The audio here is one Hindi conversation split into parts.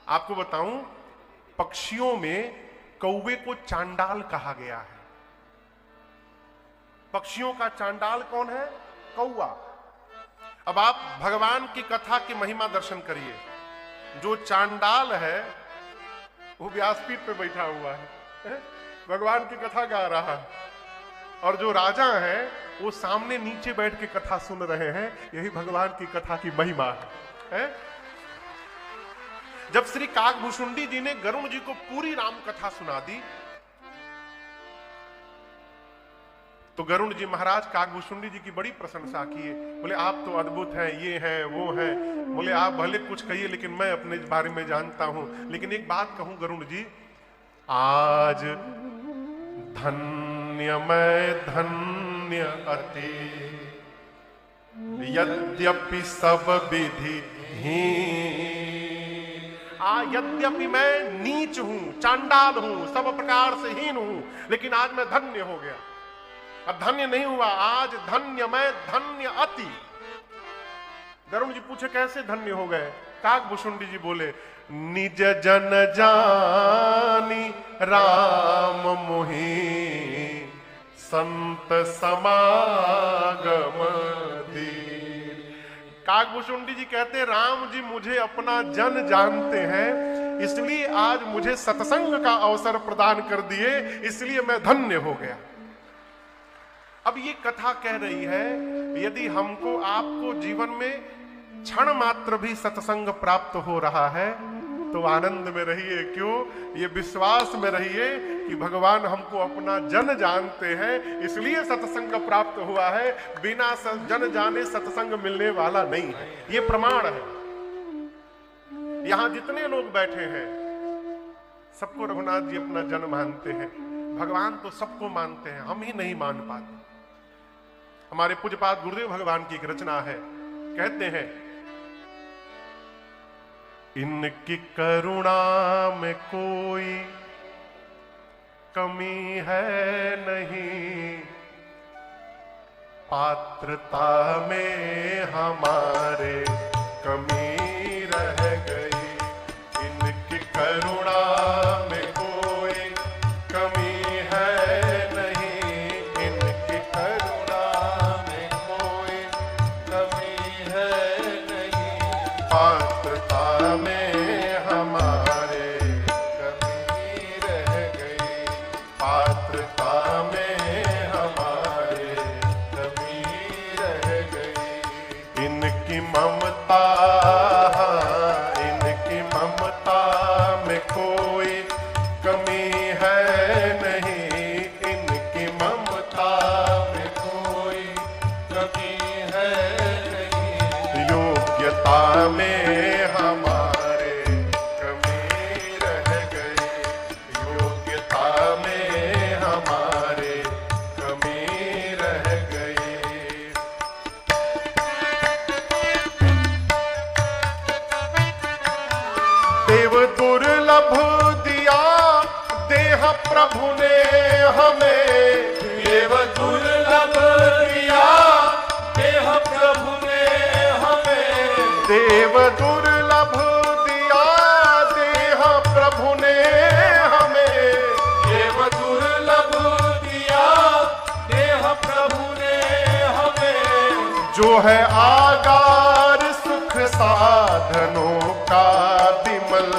आपको बताऊं, पक्षियों में कौवे को चांडाल कहा गया है। पक्षियों का चांडाल कौन है? कौवा। अब आप भगवान की कथा की महिमा दर्शन करिए। जो चांडाल है वो व्यासपीठ पे बैठा हुआ है, भगवान की कथा गा रहा है, और जो राजा है वो सामने नीचे बैठ के कथा सुन रहे हैं। यही भगवान की कथा की महिमा है। जब श्री काकभूषुंडी जी ने गरुण जी को पूरी राम कथा सुना दी, तो गरुण जी महाराज काकभूषुंडी जी की बड़ी प्रशंसा किए। बोले आप तो अद्भुत हैं, ये हैं वो हैं। बोले आप भले कुछ कहिए लेकिन मैं अपने बारे में जानता हूं। लेकिन एक बात कहूं गरुण जी, आज धन्य मैं धन्य अति, यद्यपि सब विधि यद्यपि मैं नीच हूं, चांडाल हूं, सब प्रकार से हीन हूं, लेकिन आज मैं धन्य हो गया। अब धन्य नहीं हुआ, आज धन्य मैं धन्य अति। गरुण जी पूछे कैसे धन्य हो गए? काकभूषुंडी जी बोले, निज जन जानी राम मोहि, संत समागम दीन। काकभूषुंडी जी कहते, राम जी मुझे अपना जन जानते हैं, इसलिए आज मुझे सत्संग का अवसर प्रदान कर दिए, इसलिए मैं धन्य हो गया। अब ये कथा कह रही है, यदि हमको आपको जीवन में क्षण मात्र भी सत्संग प्राप्त हो रहा है तो आनंद में रहिए। क्यों? ये विश्वास में रहिए कि भगवान हमको अपना जन जानते हैं, इसलिए सत्संग प्राप्त हुआ है। बिना जन जाने सत्संग मिलने वाला नहीं है, ये प्रमाण है। यहां जितने लोग बैठे हैं सबको रघुनाथ जी अपना जन मानते हैं। भगवान तो सबको मानते हैं, हम ही नहीं मान पाते। हमारे पूज्यपाद गुरुदेव भगवान की एक रचना है, कहते हैं, इनकी करुणा में कोई कमी है नहीं, पात्रता में हमारे कमी रह गई। इनकी करुणा में कोई कमी है नहीं, इनकी करुणा में कोई कमी है नहीं, पात्रता में हमारे कमी रह गई, पात्रता में हमारे कमी रह गई। इनकी ममता, इनकी ममता में कोई कमी है नहीं, इनकी ममता में कोई कमी है नहीं, योग्यता में हमारे कमी रह गई, योग्यता में हमारे कमी रह गई। देव दुर्लभ दिया देह प्रभु ने हमें, देव दुर्लभ दिया देह प्रभु ने हमें, देव दुर्लभ दिया देह प्रभु ने हमें, देव दुर्लभ दिया देह प्रभु ने हमें, जो है आगार सुख साधनों का विमल,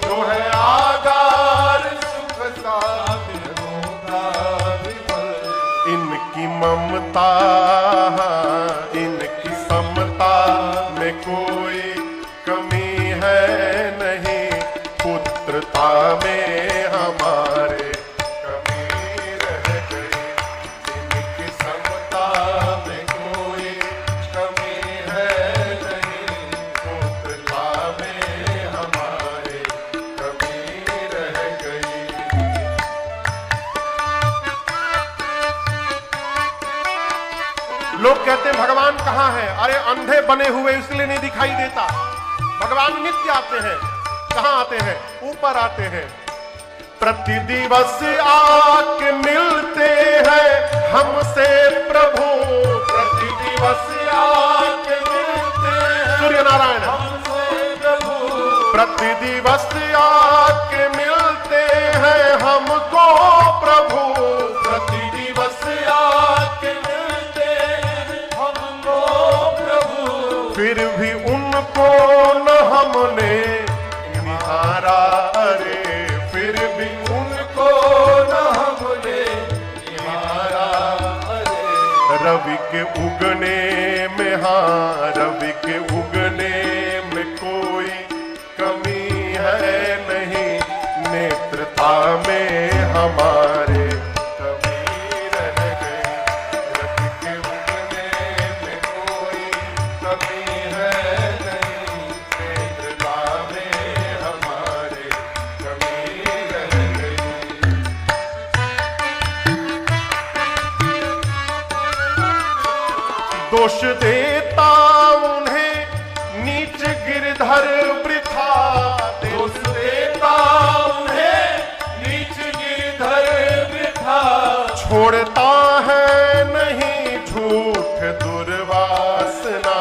जो है आगार सुख साधनों का विमल। इनकी ममता, इनकी समता में कोई कमी है नहीं, पुत्रता में हमारे कमी रह गई। इनकी समता में कोई कमी है नहीं, पुत्रता में हमारे कमी रह गई। लोग कहते हैं भगवान कहाँ है? अरे अंधे बने हुए इसलिए नहीं दिखाई देता। भगवान नित्य आते हैं। कहाँ आते हैं? ऊपर आते हैं। प्रति दिवस आके मिलते हैं हमसे प्रभु, प्रति दिवस आके मिलते हैं सूर्य नारायण हमसे प्रभु, प्रतिदिवस आके मिलते हैं हमको प्रभु, प्रतिदिवस आके मिलते हैं हमको प्रभु, फिर भी उनको न हमने निहारा, अरे फिर भी उनको न हमने निहारा, अरे रवि के उगने में, हाँ रवि के उगने में कोई कमी है नहीं, नेत्रता में हमारे कमी रह गई, रवि के उगने में कोई कमी है नहीं, नेत्रता में हमारे कमी रह गई। दोष देता उन्हें नीच गिरधर वृथा, दोष देता उन्हें नीच गिरधर वृथा, छोड़ता है नहीं झूठ दुर्वासना,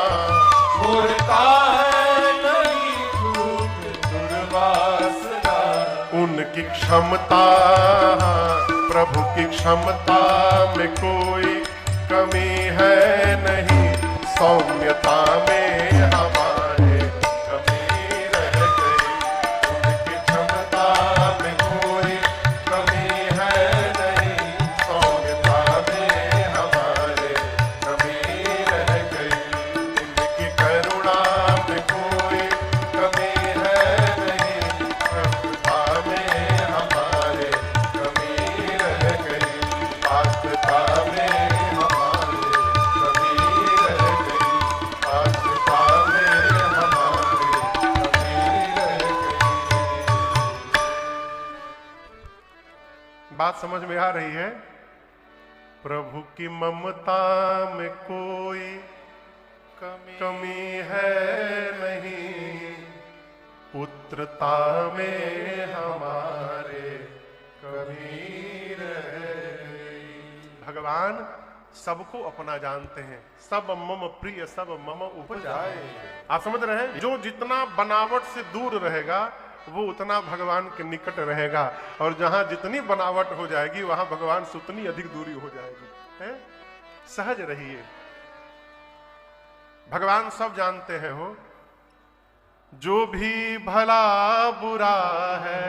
छोड़ता है नहीं झूठ दुर्वासना, उनकी क्षमता, प्रभु की क्षमता में कोई कमी है नहीं, सौम्यता में हमारे कमी रह गई, उनकी क्षमता में कोई कमी है नहीं, सौम्यता में हमारे कमी रह गई, उनकी करुणा में कोई कमी है नहीं, क्षमता में हमारे कमी रह गई, आस्था में बात समझ में आ रही है। प्रभु की ममता में कोई कमी है नहीं, पुत्रता में हमारे कमी रह गई। भगवान सबको अपना जानते हैं, सब मम प्रिय सब मम उपजाए। आप समझ रहे हैं, जो जितना बनावट से दूर रहेगा वो उतना भगवान के निकट रहेगा, और जहां जितनी बनावट हो जाएगी वहां भगवान से उतनी अधिक दूरी हो जाएगी, है? सहज रहिए, भगवान सब जानते हैं हो। जो भी भला बुरा है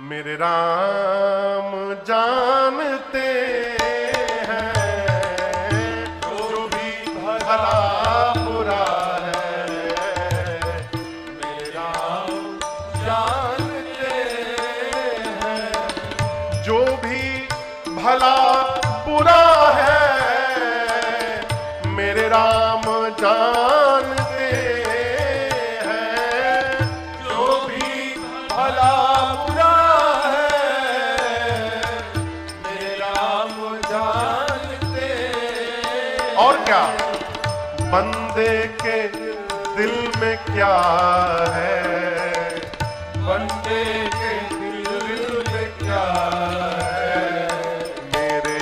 मेरे राम जानते हैं, जो भी भला बुरा भला बुरा है मेरे राम जानते हैं, जो भी भला बुरा है मेरे राम जानते हैं। और क्या, बंदे के दिल में क्या है, बंदे के दिल में क्या है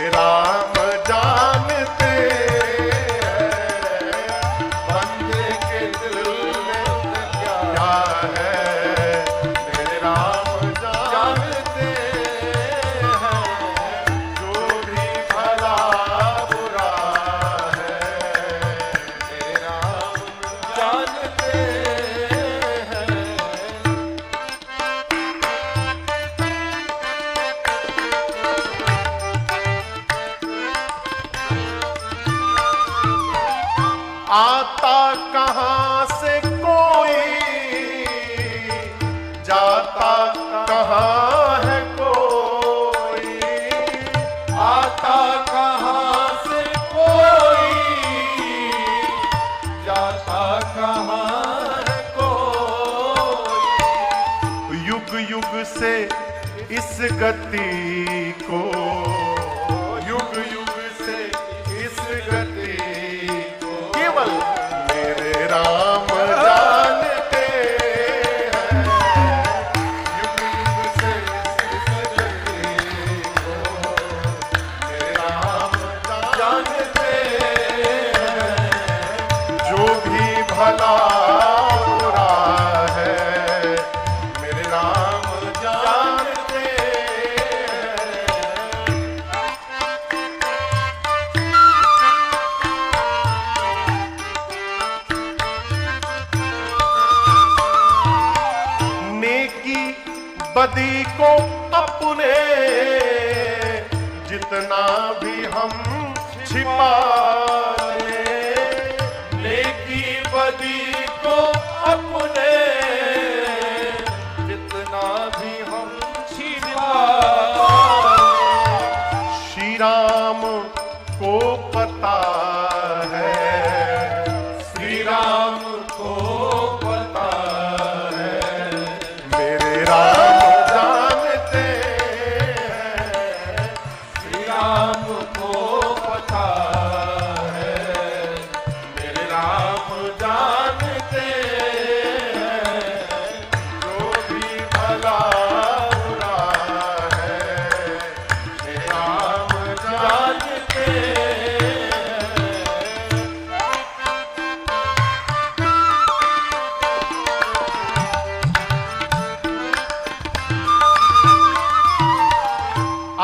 राम जानते हैं, बंदे के दिल में क्या है मेरे राम जानते हैं, जो भी भला बुरा है मेरे राम जानते हैं। आता कहां से कोई, जाता कहां है कोई, आता कहां से कोई, जाता कहां है कोई, युग युग से इस गति को, युग युग से इस गति केवल मेरे राम जानते हैं, युग युग से इस गति को मेरे राम जानते हैं, जो भी भला बदी को अपने जितना भी हम छिपा ले, लेकी बदी को अपने जितना भी हम छिपा श्री राम को पता है, श्री राम को पता है, मेरे राम जानते हैं, श्री राम को पता है, मेरे राम जानते हैं, जो भी भला बुरा है, श्री राम जानते हैं।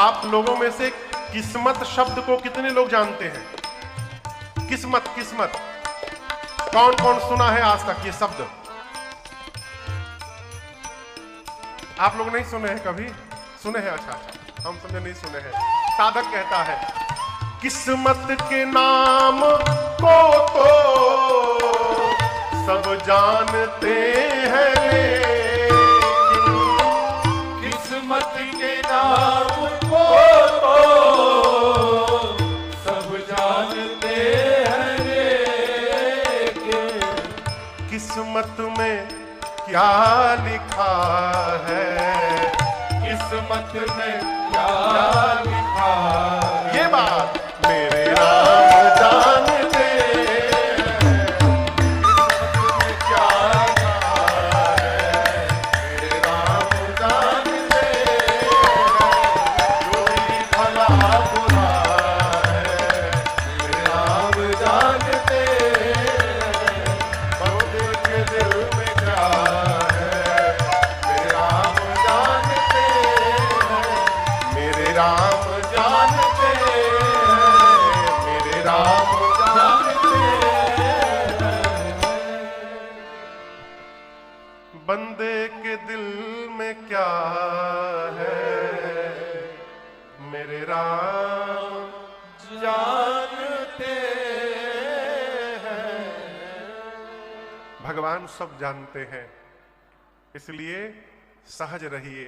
आप लोगों में से किस्मत शब्द को कितने लोग जानते हैं? किस्मत, किस्मत कौन कौन सुना है आज तक ये शब्द? आप लोग नहीं सुने हैं कभी? सुने हैं? अच्छा अच्छा, हम समझे नहीं सुने हैं। साधक कहता है किस्मत के नाम को तो सब जानते हैं, किस्मत के नाम को तो सब जानते हैं, लेकिन किस्मत में क्या लिखा है, किस्मत में क्या लिखा है, ये बात मेरे राम जानते हैं, किस्मत में क्या लिखा है, मेरे राम जानते हैं, जो भी भला बुरा है, मेरे राम जानते हैं, बंदे के दिल में क्या है, मेरे राम जानते हैं, मेरे राम जानते हैं, मेरे राम जानते हैं। बंदे के दिल में क्या है, मेरे राम जानते हैं। भगवान सब जानते हैं, इसलिए सहज रहिए।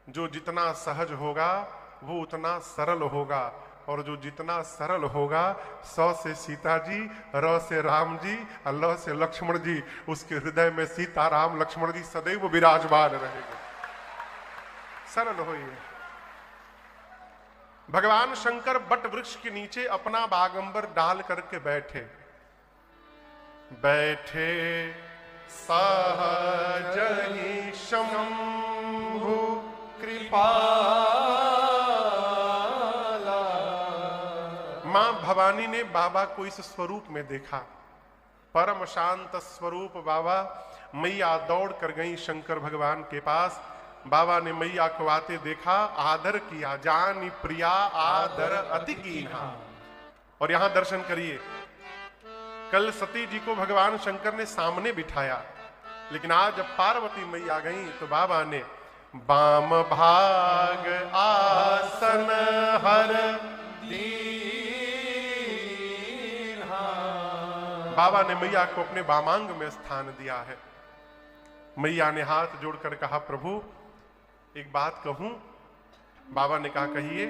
जो जितना सहज होगा वो उतना सरल होगा, और जो जितना सरल होगा, सौ से सीता जी, र से राम जी, और ल से लक्ष्मण जी, उसके हृदय में सीता राम लक्ष्मण जी सदैव विराजमान रहेंगे। सरल होइए। भगवान शंकर बट वृक्ष के नीचे अपना बागंबर डाल करके बैठे बैठे सहज ही शंभु कृपाला मां भवानी ने बाबा को इस स्वरूप में देखा, परम शांत स्वरूप बाबा। मैया दौड़ कर गई शंकर भगवान के पास। बाबा ने मैया को आते देखा, आदर किया, जानी प्रिया आदर अति कीन्हा। और यहां दर्शन करिए, कल सती जी को भगवान शंकर ने सामने बिठाया, लेकिन आज जब पार्वती मैया गई तो बाबा ने बाम भाग आसन हर दीन्हा। बाबा ने मैया को अपने बामांग में स्थान दिया है। मैया ने हाथ जोड़कर कहा, प्रभु एक बात कहूं? बाबा ने कहा, कहिए।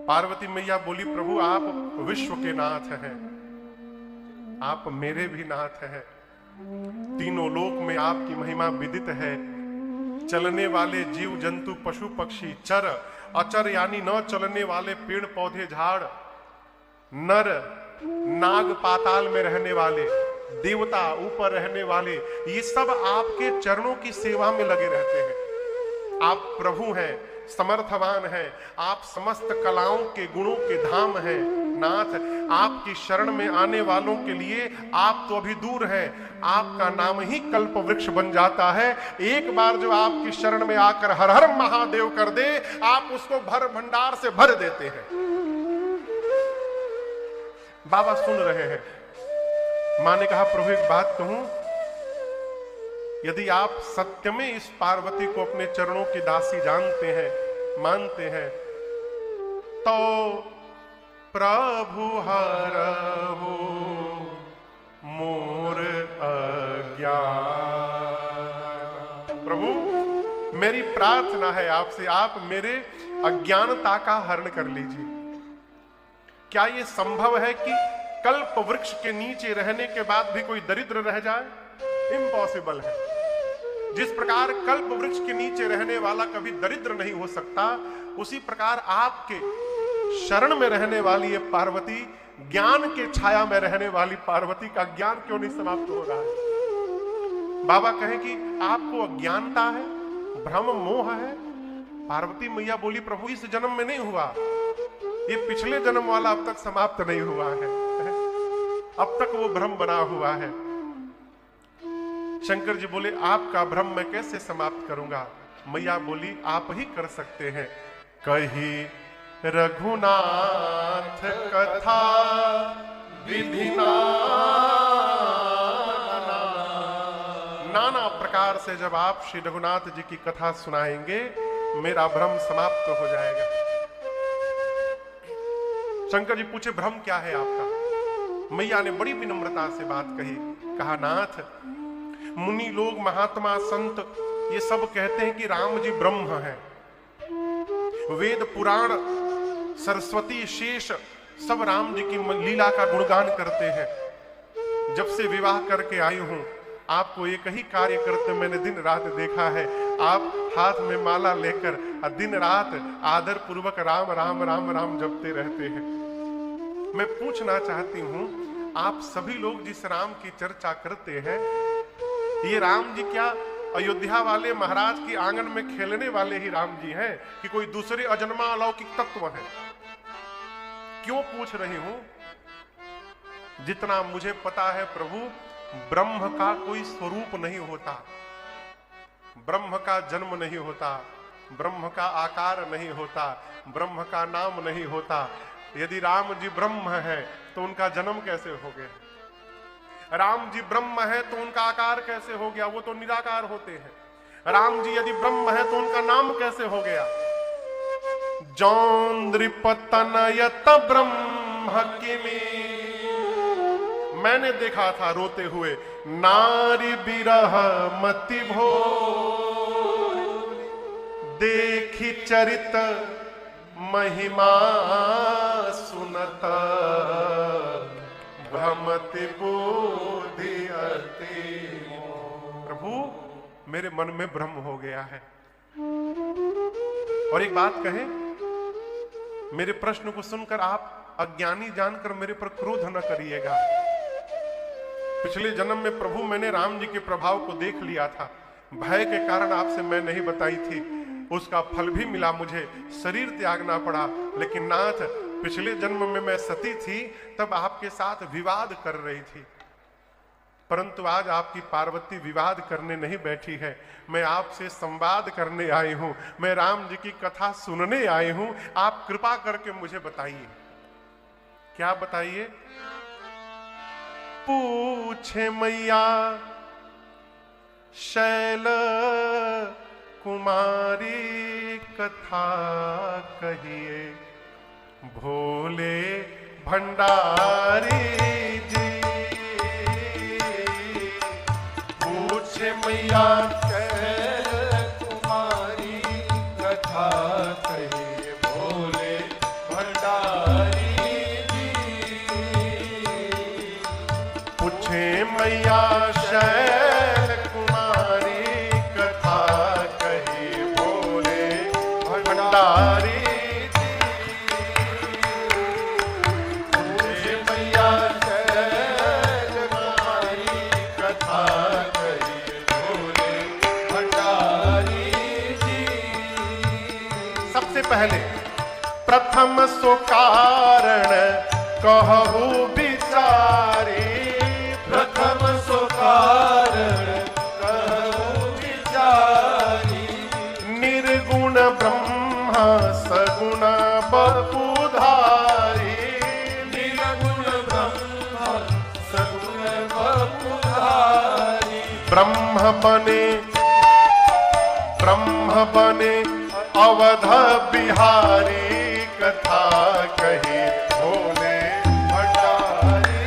पार्वती मैया बोली, प्रभु आप विश्व के नाथ हैं, आप मेरे भी नाथ हैं, तीनों लोक में आपकी महिमा विदित है। चलने वाले जीव जंतु पशु पक्षी, चर अचर यानी न चलने वाले पेड़ पौधे झाड़, नर नाग पाताल में रहने वाले, देवता ऊपर रहने वाले, ये सब आपके चरणों की सेवा में लगे रहते हैं। आप प्रभु हैं, समर्थवान हैं, आप समस्त कलाओं के गुणों के धाम हैं। नाथ, आपकी शरण में आने वालों के लिए आप तो अभी दूर हैं, आपका नाम ही कल्प वृक्ष बन जाता है। एक बार जो आपकी शरण में आकर हर हर महादेव कर दे, आप उसको भर भंडार से भर देते हैं। बाबा सुन रहे हैं। मां ने कहा, प्रभु एक बात कहूं? यदि आप सत्य में इस पार्वती को अपने चरणों की दासी जानते हैं, मानते हैं, तो प्रभु हरहु मोर अज्ञान। प्रभु, मेरी प्रार्थना है आपसे, आप मेरे अज्ञानता का हरण कर लीजिए। क्या यह संभव है कि कल्प वृक्ष के नीचे रहने के बाद भी कोई दरिद्र रह जाए? इम्पॉसिबल है। जिस प्रकार कल्प वृक्ष के नीचे रहने वाला कभी दरिद्र नहीं हो सकता, उसी प्रकार आपके शरण में रहने वाली ये पार्वती, ज्ञान के छाया में रहने वाली पार्वती का ज्ञान क्यों नहीं समाप्त हो रहा है? बाबा कहें कि आपको अज्ञानता है, भ्रम मोह है। पार्वती मैया बोली, प्रभु इस जन्म में नहीं हुआ, ये पिछले जन्म वाला अब तक समाप्त नहीं हुआ है, अब तक वो भ्रम बना हुआ है। शंकर जी बोले, आपका भ्रम मैं कैसे समाप्त करूंगा? मैया बोली, आप ही कर सकते हैं। कही रघुनाथ कथा विधिना, नाना प्रकार से जब आप श्री रघुनाथ जी की कथा सुनाएंगे, मेरा भ्रम समाप्त हो जाएगा। शंकर जी पूछे, भ्रम क्या है आपका? मैया ने बड़ी विनम्रता से बात कही। कहा, नाथ, मुनि लोग, महात्मा, संत ये सब कहते हैं कि राम जी ब्रह्म हैं। वेद पुराण, सरस्वती, शेष सब राम जी की लीला का गुणगान करते हैं। जब से विवाह करके आई हूं, आपको एक ही कार्य करते मैंने दिन रात देखा है। आप हाथ में माला लेकर दिन रात आदर पूर्वक राम राम राम राम जपते रहते हैं। मैं पूछना चाहती हूं, आप सभी लोग जिस राम की चर्चा करते हैं, ये राम जी क्या अयोध्या वाले महाराज की आंगन में खेलने वाले ही राम जी हैं कि कोई दूसरे अजन्मा अलौकिक तत्व है? क्यों पूछ रही हूं? जितना मुझे पता है प्रभु, ब्रह्म का कोई स्वरूप नहीं होता, ब्रह्म का जन्म नहीं होता, ब्रह्म का आकार नहीं होता, ब्रह्म का नाम नहीं होता। यदि राम जी ब्रह्म है तो उनका जन्म कैसे हो गया? राम जी ब्रह्म है तो उनका आकार कैसे हो गया? वो तो निराकार होते हैं। राम जी यदि ब्रह्म है तो उनका नाम कैसे हो गया? जौन्द्रिपतनयत ब्रह्म किमी, मैंने देखा था रोते हुए, नारी बिरह मति भो, देखी चरित महिमा सुनत, भ्रमति बुद्धि अति। प्रभु, मेरे मन में भ्रम हो गया है। और एक बात कहें, मेरे प्रश्न को सुनकर आप अज्ञानी जानकर मेरे पर क्रोध न करिएगा। पिछले जन्म में प्रभु मैंने राम जी के प्रभाव को देख लिया था। भय के कारण आपसे मैं नहीं बताई थी, उसका फल भी मिला, मुझे शरीर त्यागना पड़ा। लेकिन नाथ, पिछले जन्म में मैं सती थी, तब आपके साथ विवाद कर रही थी, परंतु आज आपकी पार्वती विवाद करने नहीं बैठी है। मैं आपसे संवाद करने आई हूं, मैं राम जी की कथा सुनने आई हूं। आप कृपा करके मुझे बताइए। क्या बताइए? पूछे मैया शैल कुमारी कथा कहिए, भोले भंडारी जी। पूछे मैया शैल कुमारी कथा कहिए, भोले भंडारी जी। पूछे मैया शैल कुमारी कथा कहिए, भोले भंडारी। पहले प्रथम सो कारण कहू विचारी, प्रथम सो कारण कहू विचारी। निर्गुण ब्रह्मा सगुण बपुधारी, निर्गुण ब्रह्मा सगुण बपुधारी। ब्रह्म बने अवध बिहारी कथा कही भोले भंडारी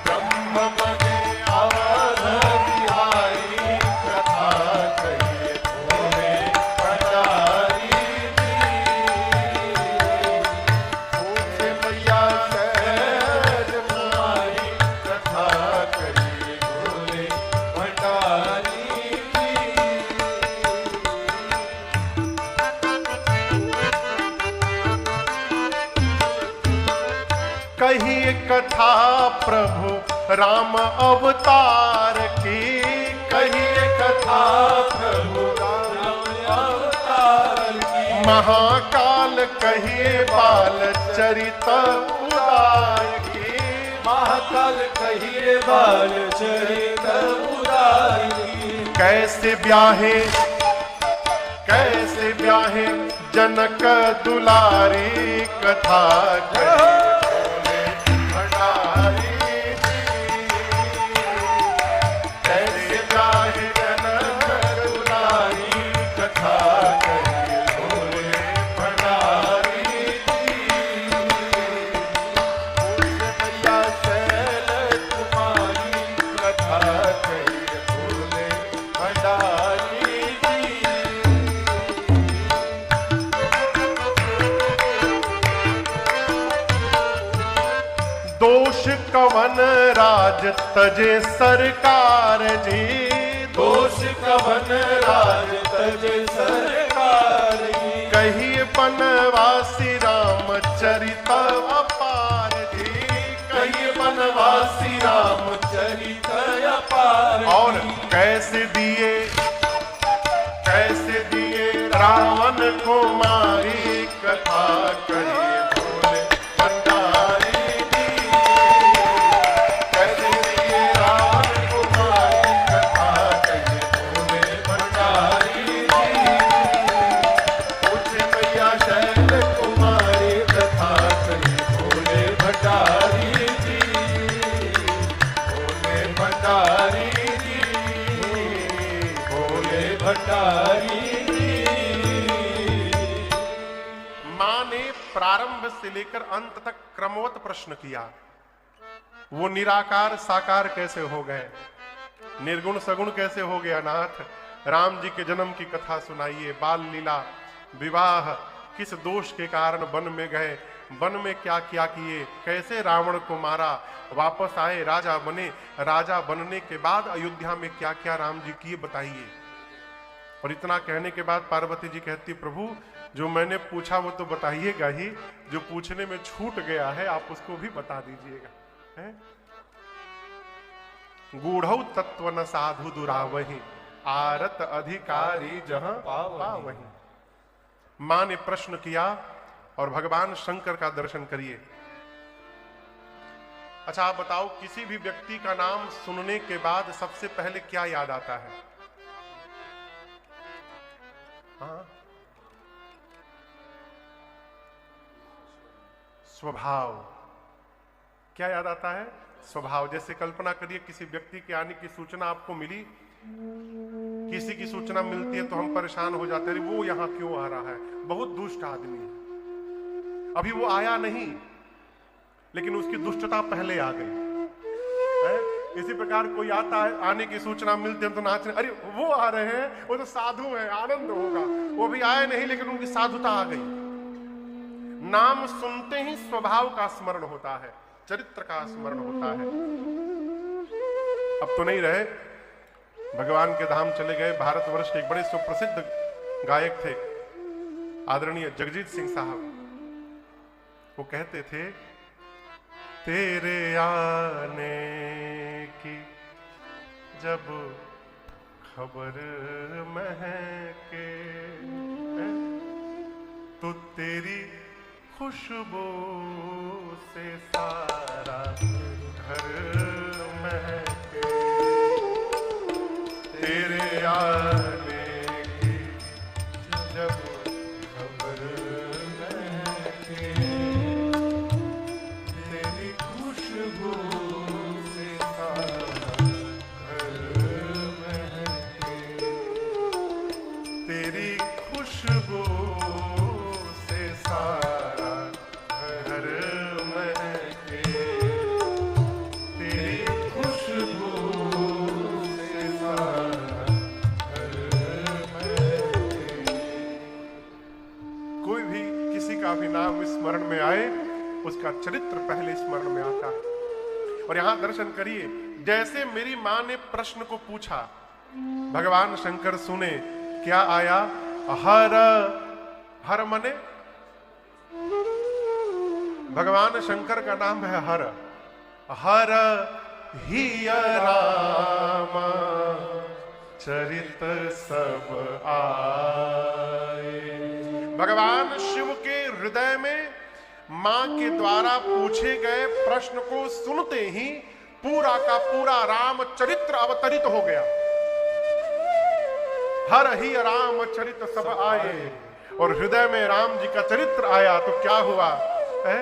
ब्रह्म बने अवध बिहारी कथा कही भोले भंडारी पूछे मैया शहर मारी कथा कही भोले भंडारी कही कथा प्रभु राम अवतार की कही कथा प्रभु राम अवतार की महाकाल कहिए बाल चरित उदार की महाकाल कहिए बाल चरित उदार की कैसे ब्याहे जनक दुलारी कथा कही दोष कवन राज तजे सरकार जी दोष कवन राज तजे सरकार जी कही बनवासी रामचरित अपार जी कही बनवासी रामचरित अपार और कैसे दिए रावण को मारी कथा कही भोले भंडारी कैसे दिए रावण को मारी कथा कही भोले भंडारी पूछे मैया शैल कुमारी कथा कही भोले भंडारी भोले भंडारी भोले भंडारी। मां ने प्रारंभ से लेकर अंत तक क्रमवत प्रश्न किया। वो निराकार साकार कैसे हो गए, निर्गुण सगुण कैसे हो गए अनाथ, राम जी के जन्म की कथा सुनाइए, बाल लीला, विवाह, किस दोष के कारण वन में गए, वन में क्या क्या किए, कैसे रावण को मारा, वापस आए, राजा बने, राजा बनने के बाद अयोध्या में क्या क्या राम जी किए बताइए। और इतना कहने के बाद पार्वती जी कहती, प्रभु जो मैंने पूछा वो तो बताइएगा ही, जो पूछने में छूट गया है आप उसको भी बता दीजिएगा। है गूढ़ौ तत्व न साधु दुरावही, आरत अधिकारी जहां पावही। मां ने प्रश्न किया और भगवान शंकर का दर्शन करिए। अच्छा आप बताओ, किसी भी व्यक्ति का नाम सुनने के बाद सबसे पहले क्या याद आता है? हाँ? स्वभाव। क्या याद आता है? स्वभाव। जैसे कल्पना करिए किसी व्यक्ति के आने की सूचना आपको मिली, किसी की सूचना मिलती है तो हम परेशान हो जाते हैं, वो यहां क्यों आ रहा है, बहुत दुष्ट आदमी है, अभी वो आया नहीं लेकिन उसकी दुष्टता पहले आ गई है? इसी प्रकार कोई आता है, आने की सूचना मिलती है तो नाच रहे, अरे वो आ रहे हैं, वो तो साधु है, आनंद होगा, वो भी आए नहीं लेकिन उनकी साधुता आ गई। नाम सुनते ही स्वभाव का स्मरण होता है, चरित्र का स्मरण होता है। अब तो नहीं रहे, भगवान के धाम चले गए। भारतवर्ष के एक बड़े सुप्रसिद्ध गायक थे आदरणीय जगजीत सिंह साहब, वो कहते थे, तेरे आने की जब खबर महके तो तेरी खुशबू से सारा घर महके, तेरे आने की जब खबर महके, तेरी खुशबू से सारा उसका चरित्र पहले स्मरण में आता है। और यहां दर्शन करिए, जैसे मेरी मां ने प्रश्न को पूछा, भगवान शंकर सुने, क्या आया? हर। हर मने भगवान शंकर का नाम है हर। हर ही राम चरित सब आए। भगवान शिव के हृदय में मां के द्वारा पूछे गए प्रश्न को सुनते ही पूरा का पूरा राम चरित्र अवतरित हो गया। हर ही राम चरित सब आए, और हृदय में राम जी का चरित्र आया तो क्या हुआ है?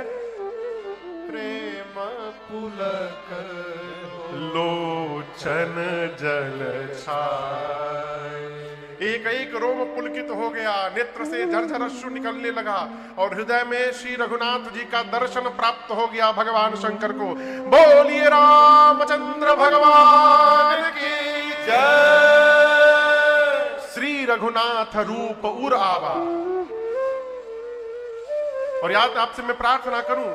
प्रेम पुलक लोचन जल छाए। एक एक रोम पुलकित हो गया, नेत्र से झरझर अश्रु निकलने लगा, और हृदय में श्री रघुनाथ जी का दर्शन प्राप्त हो गया भगवान शंकर को। बोलिए रामचंद्र भगवान की जय। श्री रघुनाथ रूप उर आवा। और याद आपसे मैं प्रार्थना करूं,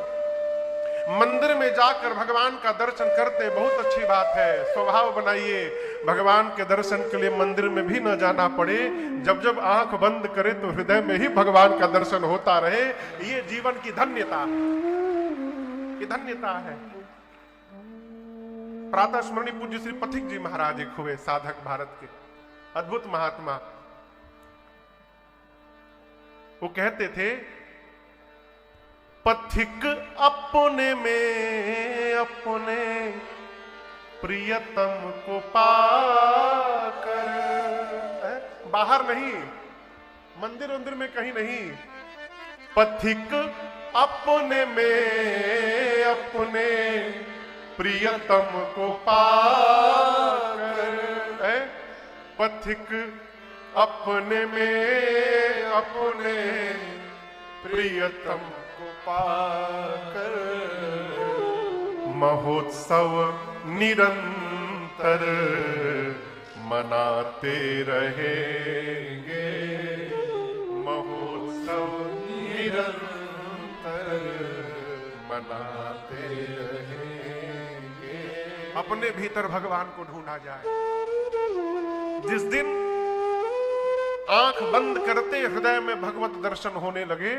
मंदिर में जाकर भगवान का दर्शन करते बहुत अच्छी बात है। स्वभाव बनाइए भगवान के दर्शन के लिए मंदिर में भी न जाना पड़े, जब जब आंख बंद करे तो हृदय में ही भगवान का दर्शन होता रहे। ये जीवन की धन्यता है, ये धन्यता है। प्रातः स्मरणीय पूज्य श्री पथिक जी महाराज एक हुए साधक, भारत के अद्भुत महात्मा। वो कहते थे, पथिक अपने में अपने प्रियतम को पाकर, बाहर नहीं, मंदिर मंदिर में कहीं नहीं, पथिक अपने में अपने प्रियतम को पाकर, पथिक अपने में अपने प्रियतम को पाकर, महोत्सव निरंतर मनाते रहेंगे, महोत्सव निरंतर मनाते रहेंगे। अपने भीतर भगवान को ढूंढा जाए। जिस दिन आंख बंद करते हृदय में भगवत दर्शन होने लगे,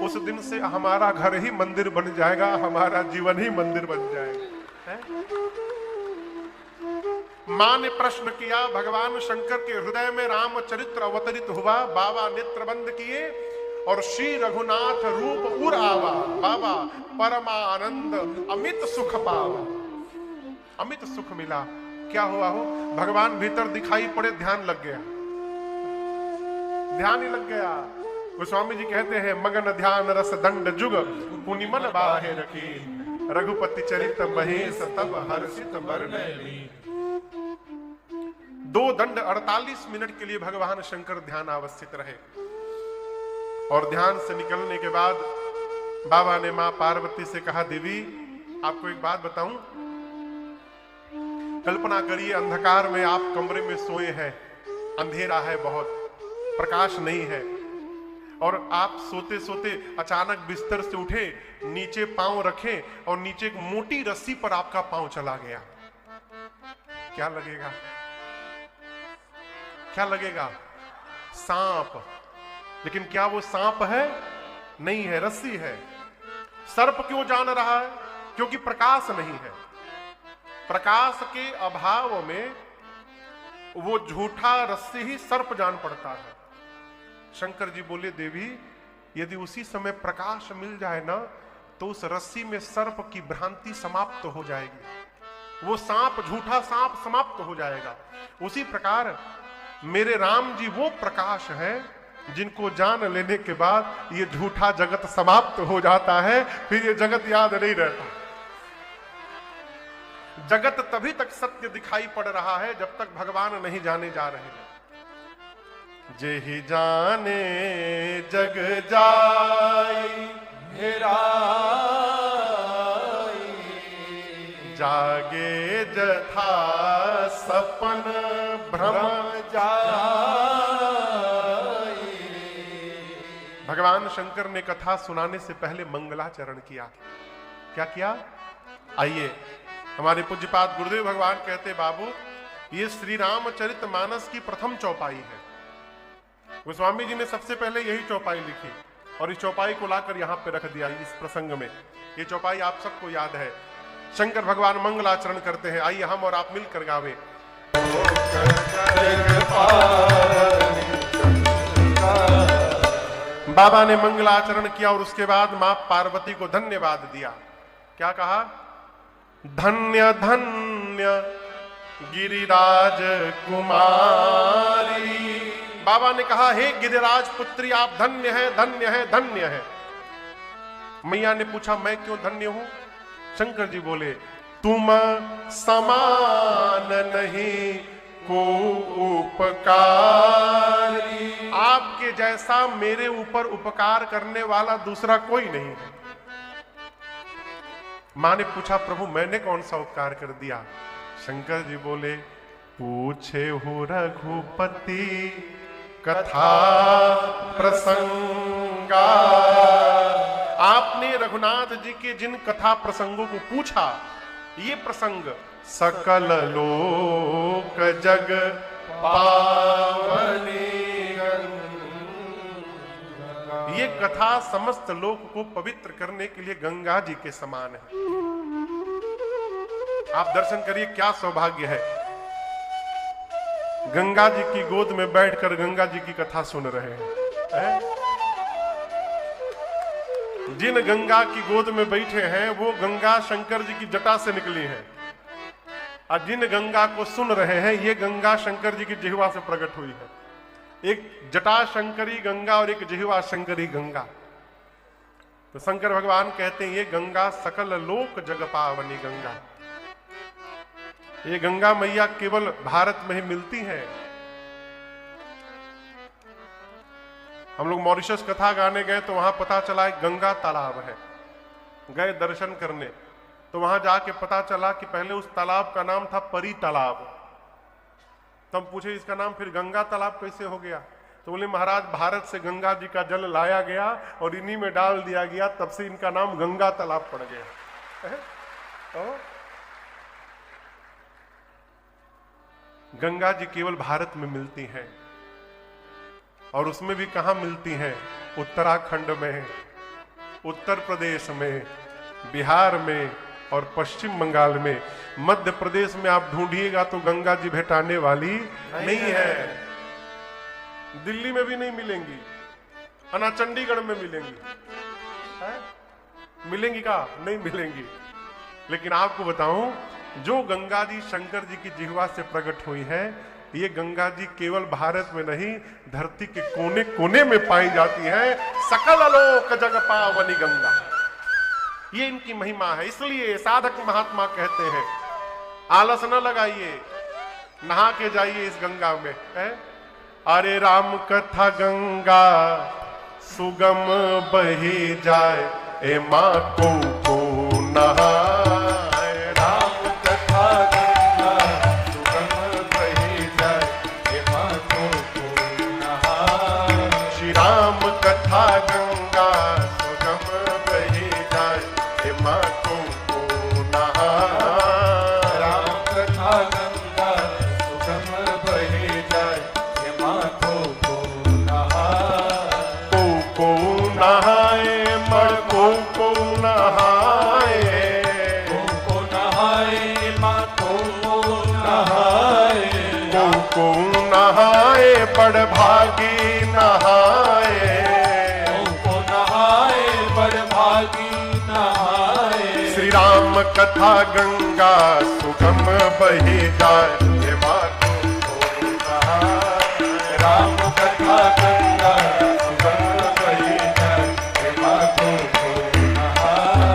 उस दिन से हमारा घर ही मंदिर बन जाएगा, हमारा जीवन ही मंदिर बन जाएगा। मां ने प्रश्न किया, भगवान शंकर के हृदय में रामचरित्र अवतरित हुआ। बाबा नेत्र बंद किए और श्री रघुनाथ रूप उर आवा। बाबा परमानंद अमित सुख पावा, अमित सुख मिला। क्या हुआ हो? भगवान भीतर दिखाई पड़े, ध्यान लग गया, ध्यान ही लग गया। गोस्वामी जी कहते हैं, मगन ध्यान रस दंड जुग पुनि मन बाहे रखी, रघुपति चरित महेश तब हर्षित बरनैली। 2 दंड 48 मिनट के लिए भगवान शंकर ध्यान अवस्थित रहे, और ध्यान से निकलने के बाद बाबा ने मां पार्वती से कहा, देवी आपको एक बात बताऊं, कल्पना करिए अंधकार में आप कमरे में सोए हैं, अंधेरा है, बहुत प्रकाश नहीं है, और आप सोते सोते अचानक बिस्तर से उठे, नीचे पांव रखे और नीचे एक मोटी रस्सी पर आपका पांव चला गया। क्या लगेगा? क्या लगेगा? सांप। लेकिन क्या वो सांप है? नहीं है, रस्सी है। सर्प क्यों जान रहा है? क्योंकि प्रकाश नहीं है। प्रकाश के अभाव में वो झूठा रस्सी ही सर्प जान पड़ता है। शंकर जी बोले, देवी यदि उसी समय प्रकाश मिल जाए ना, तो उस रस्सी में सर्प की भ्रांति समाप्त हो जाएगी, वो सांप, झूठा सांप समाप्त हो जाएगा। उसी प्रकार मेरे राम जी वो प्रकाश है जिनको जान लेने के बाद ये झूठा जगत समाप्त हो जाता है, फिर ये जगत याद नहीं रहता। जगत तभी तक सत्य दिखाई पड़ रहा है जब तक भगवान नहीं जाने जा रहे हैं। जेहि जाने जग जाई हेराई, जागे जथा सपन भ्रम जाई। भगवान शंकर ने कथा सुनाने से पहले मंगलाचरण किया। क्या किया? आइए, हमारे पूज्यपाद गुरुदेव भगवान कहते, बाबू ये श्री रामचरितमानस की प्रथम चौपाई है। गोस्वामी जी ने सबसे पहले यही चौपाई लिखी और इस चौपाई को लाकर यहां पे रख दिया इस प्रसंग में। ये चौपाई आप सबको याद है। शंकर भगवान मंगलाचरण करते हैं, आइए हम और आप मिलकर गावे। बाबा ने मंगलाचरण किया और उसके बाद मां पार्वती को धन्यवाद दिया। क्या कहा? धन्य धन्य गिरिराज कुमारी। बाबा ने कहा, हे गिरिराज पुत्री आप धन्य है, धन्य है, धन्य है। मैया ने पूछा, मैं क्यों धन्य हूं? शंकर जी बोले, तुम समान नहीं को उपकारी। आपके जैसा मेरे ऊपर उपकार करने वाला दूसरा कोई नहीं है। मां ने पूछा, प्रभु मैंने कौन सा उपकार कर दिया? शंकर जी बोले, पूछे हो रघुपति कथा प्रसंगा। आपने रघुनाथ जी के जिन कथा प्रसंगों को पूछा, ये प्रसंग सकल लोक जग पावनी, ये कथा समस्त लोक को पवित्र करने के लिए गंगा जी के समान है। आप दर्शन करिए, क्या सौभाग्य है। गंगा जी की गोद में बैठकर गंगा जी की कथा सुन रहे हैं। जिन गंगा की गोद में बैठे हैं वो गंगा शंकर जी की जटा से निकली है, और जिन गंगा को सुन रहे हैं ये गंगा शंकर जी की जिह्वा से प्रकट हुई है। एक जटा शंकरी गंगा और एक जिह्वा शंकरी गंगा। तो शंकर भगवान कहते हैं, ये गंगा सकल लोक जग पावनी गंगा। ये गंगा मैया केवल भारत में ही मिलती है। हम लोग मॉरिशस कथा गाने गए तो वहां पता चला एक गंगा तालाब है। गए दर्शन करने तो वहां जाके पता चला कि पहले उस तालाब का नाम था परी तालाब। तो हम पूछे, इसका नाम फिर गंगा तालाब कैसे हो गया? तो बोले, महाराज भारत से गंगा जी का जल लाया गया और इन्हीं में डाल दिया गया, तब से इनका नाम गंगा तालाब पड़ गया। गंगा जी केवल भारत में मिलती हैं, और उसमें भी कहां मिलती हैं? उत्तराखंड में, उत्तर प्रदेश में, बिहार में और पश्चिम बंगाल में। मध्य प्रदेश में आप ढूंढिएगा तो गंगा जी भेटाने वाली नहीं है। दिल्ली में भी नहीं मिलेंगी, ना चंडीगढ़ में मिलेंगी। मिलेंगी का? नहीं मिलेंगी। लेकिन आपको बताऊं, जो गंगा जी शंकर जी की जिह्वा से प्रकट हुई है, ये गंगा जी केवल भारत में नहीं, धरती के कोने कोने में पाई जाती है। सकल लोक जग पावनी गंगा, ये इनकी महिमा है। इसलिए साधक महात्मा कहते हैं, आलस न लगाइए, नहा के जाइए इस गंगा में। अरे राम कथा गंगा सुगम बही जाए, ए माँ को नहाए। राम कथा गंगा सुगम बही जाए, ए माँ को नहाए। श्री राम कथा गंगा सुगम बही जाए, ए माँ को नहाए। राम कथा गंगा सुगम बही जाए, ए माँ को नहाए। को नहाए, मर को नहाए, को नहाए, माँ को नहाए। को नहाए, बड़ भागी नहाए, को नहाए, बड़ भागी नहाए। श्री राम कथा गंगा सुगम बही जाए, ये माँ को नहाए। राम कथा गंगा सुगम बही जाए, ये माँ को नहाए।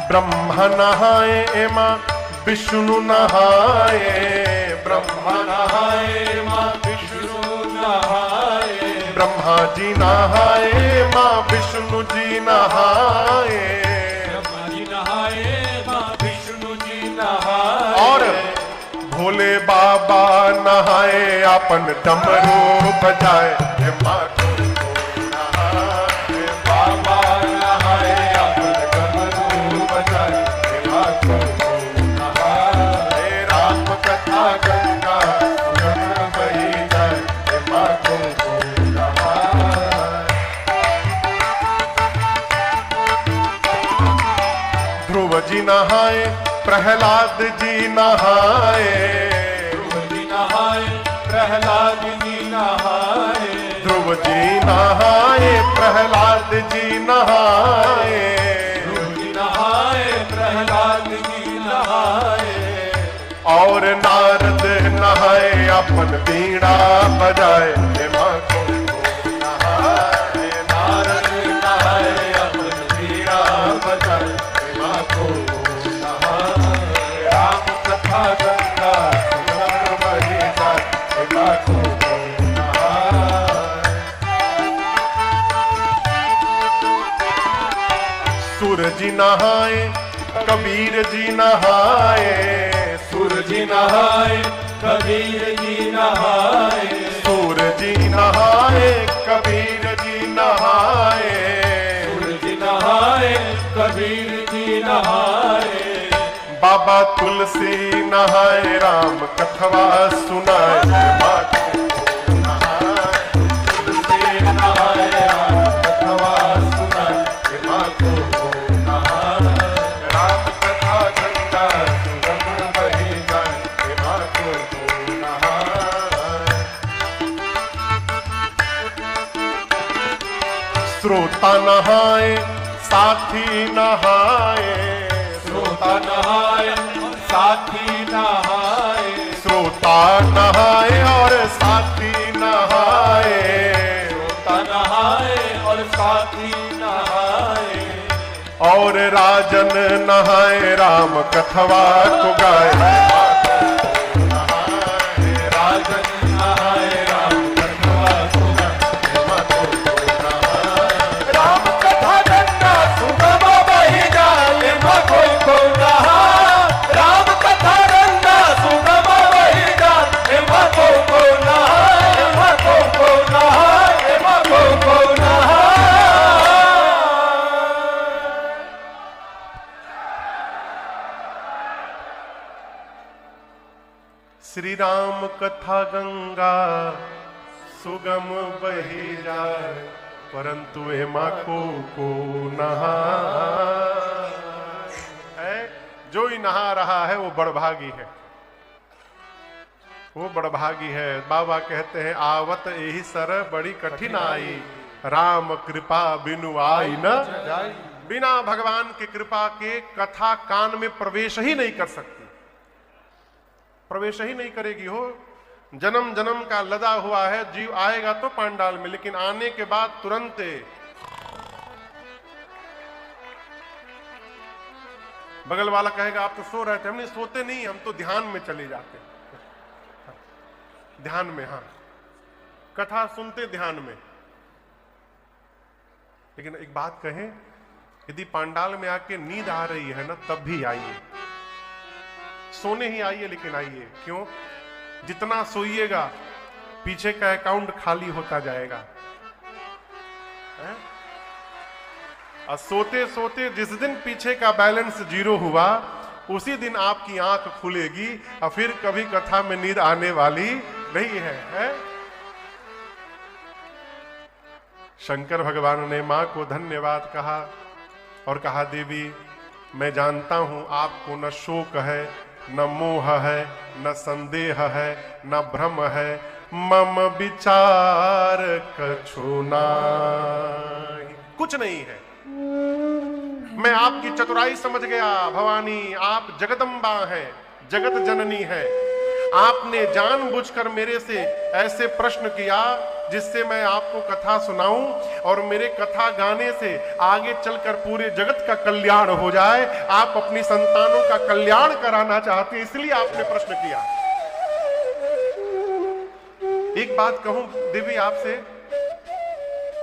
ब्रह्मा नहाए, ए माँ विष्णु नहाए। ब्रह्मा नहाए, माँ विष्णु नहाए। ब्रह्मा जी नहाए, माँ विष्णु जी नहाए। ब्रह्मा जी नहाए, माँ विष्णु जी नहाए। और भोले बाबा नहाए, अपन डमरू बजाए, हे माखो को नहाए, बाबा नहाए अपन डमरू बजाए, हे माखो को नहाए। राम कथा गंगा सुगम बही जाए, हे माखो को नहाए। ध्रुव जी नहाए, प्रहलाद जी नहाए, ध्रुव जी नहाए, प्रहलाद जी नहाए, ध्रुव जी नहाए, प्रहलाद जी नहाए, ध्रुव जी नहाए, प्रहलाद जी नहाए। और नारद नहाए अपन बीड़ा बजाए, हे माखो को नहाए। नारद नहाए अपन बीड़ा बजाए, हे माखो को नहाए। राम कथा गंगा सुगम बही जाए, हे माखो को नहाए। सूर जी नहाए, कबीर जी नहाए, सूर जी नहाए, कबीर जी नहाए, सूर जी नहाए, कबीर जी नहाए, सूर जी नहाए, कबीर जी नहाए। बाबा तुलसी नहाए, राम कथवा सुनाए, हे माखो को नहाए। तुलसी नहाए, राम कथवा सुनाए, हे माखो को नहाए। राम कथा गंगा सुगम बही जाए, हे माखो को नहाए। श्रोता नहाए, साथी नहाए, श्रोता नहाए, साथी नहाए, श्रोता नहाए और साथी नहाए, श्रोता नहाए और साथी नहाए। और राजन नहाए, राम कथवा को गाए, राजन नहाए, राम कथवा को गाए, राम कथा गंगा सुगम बही जाए, माखो को नहाए। राम कथा गंगा सुगम बही जाए, माखो को नहाए, माखो को नहाए, माखो को नहाए। श्री राम कथा गंगा सुगम बही जाए, परंतु हे माखो को नहाए। जो ही नहा रहा है वो बड़भागी है, वो बड़भागी है। बाबा कहते हैं आवत यही सर बड़ी कठिन आई, राम कृपा बिनु आई न जाई। बिना भगवान की कृपा के कथा कान में प्रवेश ही नहीं कर सकती, प्रवेश ही नहीं करेगी। हो जन्म जन्म का लदा हुआ है, जीव आएगा तो पांडाल में, लेकिन आने के बाद तुरंत बगल वाला कहेगा आप तो सो रहे थे। हम नहीं सोते, नहीं, हम तो ध्यान में चले जाते, ध्यान में। हाँ, कथा सुनते ध्यान में। लेकिन एक बात कहें, यदि पांडाल में आके नींद आ रही है ना, तब भी आइए, सोने ही आइए, लेकिन आइए। क्यों? जितना सोइएगा पीछे का अकाउंट खाली होता जाएगा। और सोते सोते जिस दिन पीछे का बैलेंस जीरो हुआ, उसी दिन आपकी आंख खुलेगी और फिर कभी कथा में नींद आने वाली नहीं है? शंकर भगवान ने मां को धन्यवाद कहा और कहा देवी मैं जानता हूं आपको न शोक है, न मोह है, न संदेह है, न भ्रम है, मम विचार कछु नाहि, कुछ नहीं है। मैं आपकी चतुराई समझ गया भवानी, आप जगदम्बा हैं, जगत जननी है। आपने जानबूझकर मेरे से ऐसे प्रश्न किया जिससे मैं आपको कथा सुनाऊं और मेरे कथा गाने से आगे चलकर पूरे जगत का कल्याण हो जाए। आप अपनी संतानों का कल्याण कराना चाहते हैं, इसलिए आपने प्रश्न किया। एक बात कहूं देवी आपसे,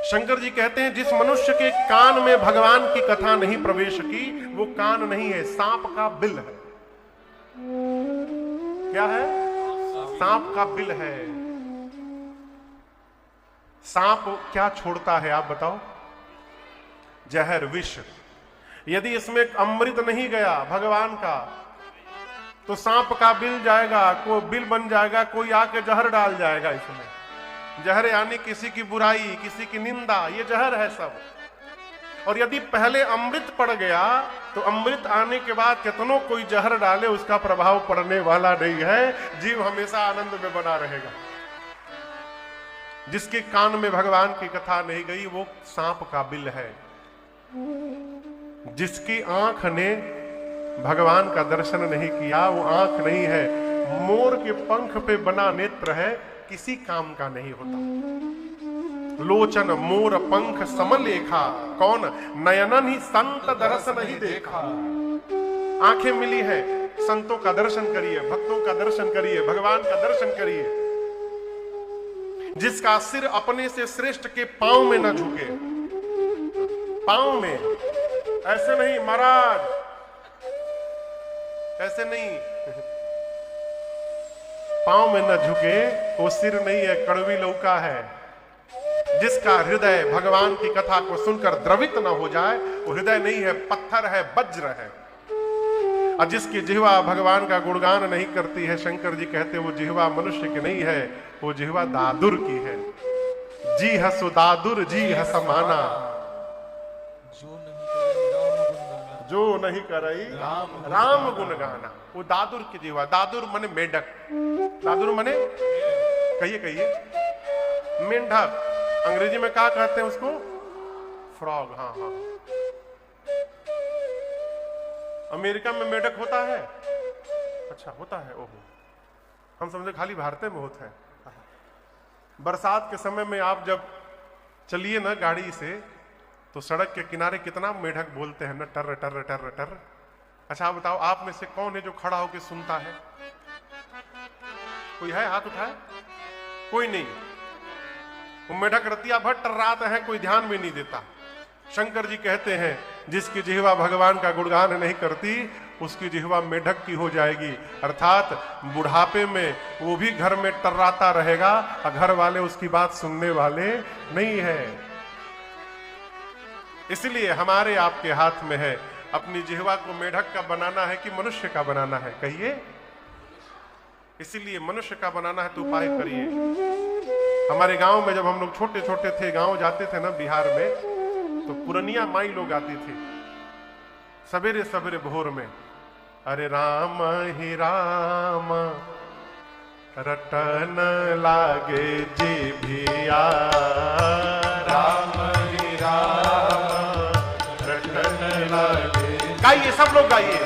शंकर जी कहते हैं जिस मनुष्य के कान में भगवान की कथा नहीं प्रवेश की, वो कान नहीं है, सांप का बिल है। क्या है? सांप का बिल है। सांप क्या छोड़ता है आप बताओ? जहर, विष। यदि इसमें अमृत नहीं गया भगवान का तो सांप का बिल जाएगा, कोई बिल बन जाएगा, कोई आके जहर डाल जाएगा इसमें। जहर यानी किसी की बुराई, किसी की निंदा, ये जहर है सब। और यदि पहले अमृत पड़ गया तो अमृत आने के बाद कितनों कोई जहर डाले उसका प्रभाव पड़ने वाला नहीं है। जीव हमेशा आनंद में बना रहेगा। जिसके कान में भगवान की कथा नहीं गई वो सांप का बिल है। जिसकी आंख ने भगवान का दर्शन नहीं किया वो आंख नहीं है, मोर के पंख पे बना नेत्र है, किसी काम का नहीं होता। लोचन मोर पंख समलेखा, कौन? नयनन ही संत दर्श नहीं देखा। आंखें मिली है, संतों का दर्शन करिए, भक्तों का दर्शन करिए, भगवान का दर्शन करिए। जिसका सिर अपने से श्रेष्ठ के पांव में न झुके, पांव में, ऐसे नहीं महाराज, ऐसे नहीं, पांव में न झुके वो सिर नहीं है, कड़वी लौका है। जिसका हृदय भगवान की कथा को सुनकर द्रवित न हो जाए वो हृदय नहीं है, पत्थर है, वज्र है। और जिसकी जिह्वा भगवान का गुणगान नहीं करती है, शंकर जी कहते वो जिह्वा मनुष्य की नहीं है, वो जिह्वा दादुर की है। जी हसु दादुर जी हस माना, जो नहीं करई राम गुण गाना। वो दादुर की जिह्वा, दादुर मने मेंढक, दादुर मने कहिए कहिए मेंढक। अंग्रेजी में क्या कहते हैं उसको? फ्रॉग। हाँ हाँ, अमेरिका में मेंढक होता है? अच्छा होता है। ओहो, हम समझे खाली भारत में होता है। बरसात के समय में आप जब चलिए ना गाड़ी से तो सड़क के किनारे कितना मेंढक बोलते हैं ना, टर टर टर टर। अच्छा आप बताओ, आप में से कौन है जो खड़ा होकर सुनता है? कोई है? हाथ उठाए। कोई नहीं। वो मेढक रतिया भर टर्राते हैं, कोई ध्यान भी नहीं देता। शंकर जी कहते हैं जिसकी जिह्वा भगवान का गुणगान नहीं करती उसकी जिह्वा मेढक की हो जाएगी। अर्थात बुढ़ापे में वो भी घर में टर्राता रहेगा और घर वाले उसकी बात सुनने वाले नहीं है। इसलिए हमारे आपके हाथ में है, अपनी जिह्वा को मेढक का बनाना है कि मनुष्य का बनाना है? कहिए। इसीलिए मनुष्य का बनाना है तो उपाय करिए। हमारे गांव में जब हम लोग छोटे छोटे थे, गांव जाते थे ना बिहार में, तो पुरनिया माई लोग आती थी सवेरे सवेरे भोर में। अरे राम ही राम रटन लागे जिभिया, राम ही राम रटन लागे। गाइए सब लोग गाइए।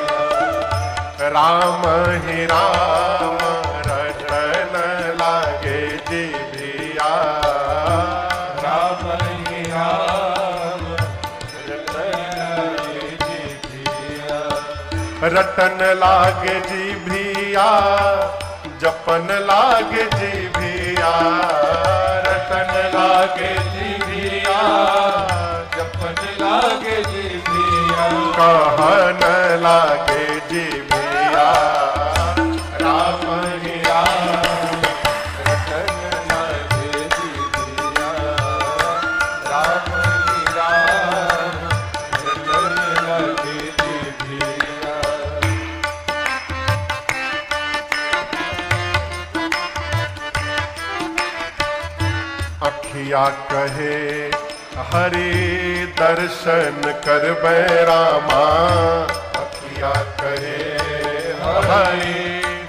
राम ही राम रटन लागे जिभिया, राम ही राम रटन लागे जिभिया, जपन लागे जिभिया, रटन लागे जिभिया, जपन लागे जिभिया, कहन लागे जिभिया, राम ही राम रटन लागे जिभिया, राम ही राम रटन लागे जिभिया। अखिया कहे हरि दर्शन करबै रामा, अखिया कहे हरि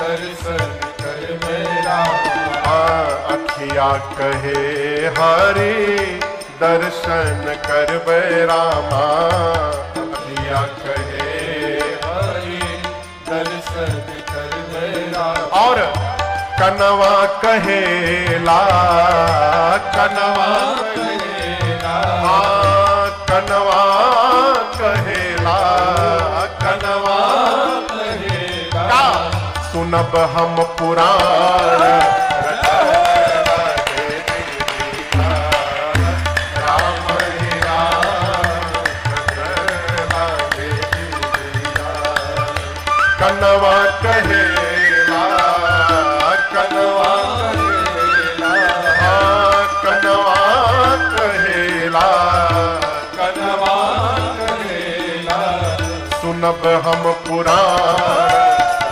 दर्शन करबै रामा, अखिया कहे हरि दर्शन करबै रामा, अखिया कहे हरि दर्शन करबै रामा। और कनवा कहेला, कनवा कहेला, कनवा कहेला, कनवा कहेला, सुनब हम पुराण राम ही राम कनवा कहेला, कनवा कहेला, कनवा सुनब हम पुराण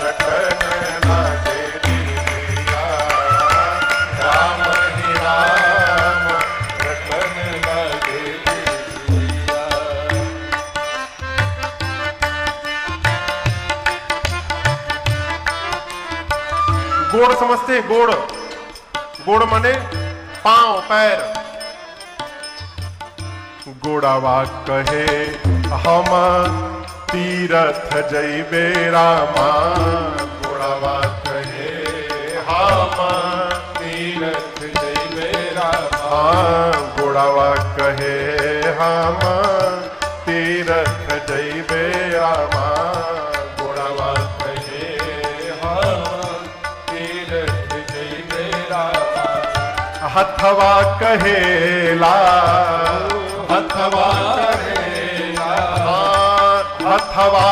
रटन लागे जीविया राम ही राम रटन लागे जीविया। गोड़ समझते हैं? गोड़, गोड़ माने पांव पैर। गोड़ावा कहे हम तीरथ जइबे रामा गोड़ावा कहे हम तीरथ जइबे रामा गोड़ावा कहे हम तीरथ जइबे रामा गोड़ावा कहे हम तीरथ जइबे रामा। हथवा कहेला हथवा कहेला हथवा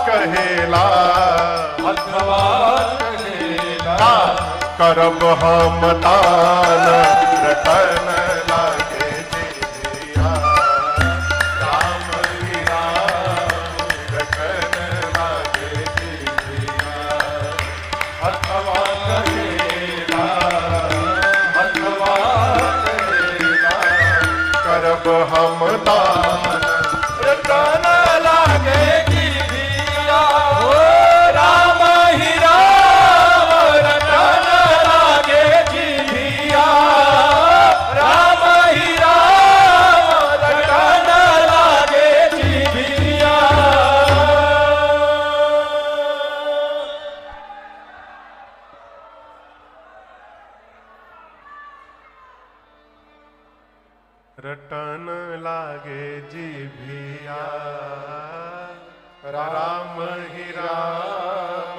कहेला हथवा कहेला करब हम दान रटन लागे जीविया राम ही राम रटन लागे जीविया। हथवा कहेला हथवा कहेला करब हम दान रटन लागे जीविया राम ही राम रटन लागे जीविया राम ही राम रटन लागे जीविया। रटन लागे जीभिया राम ही राम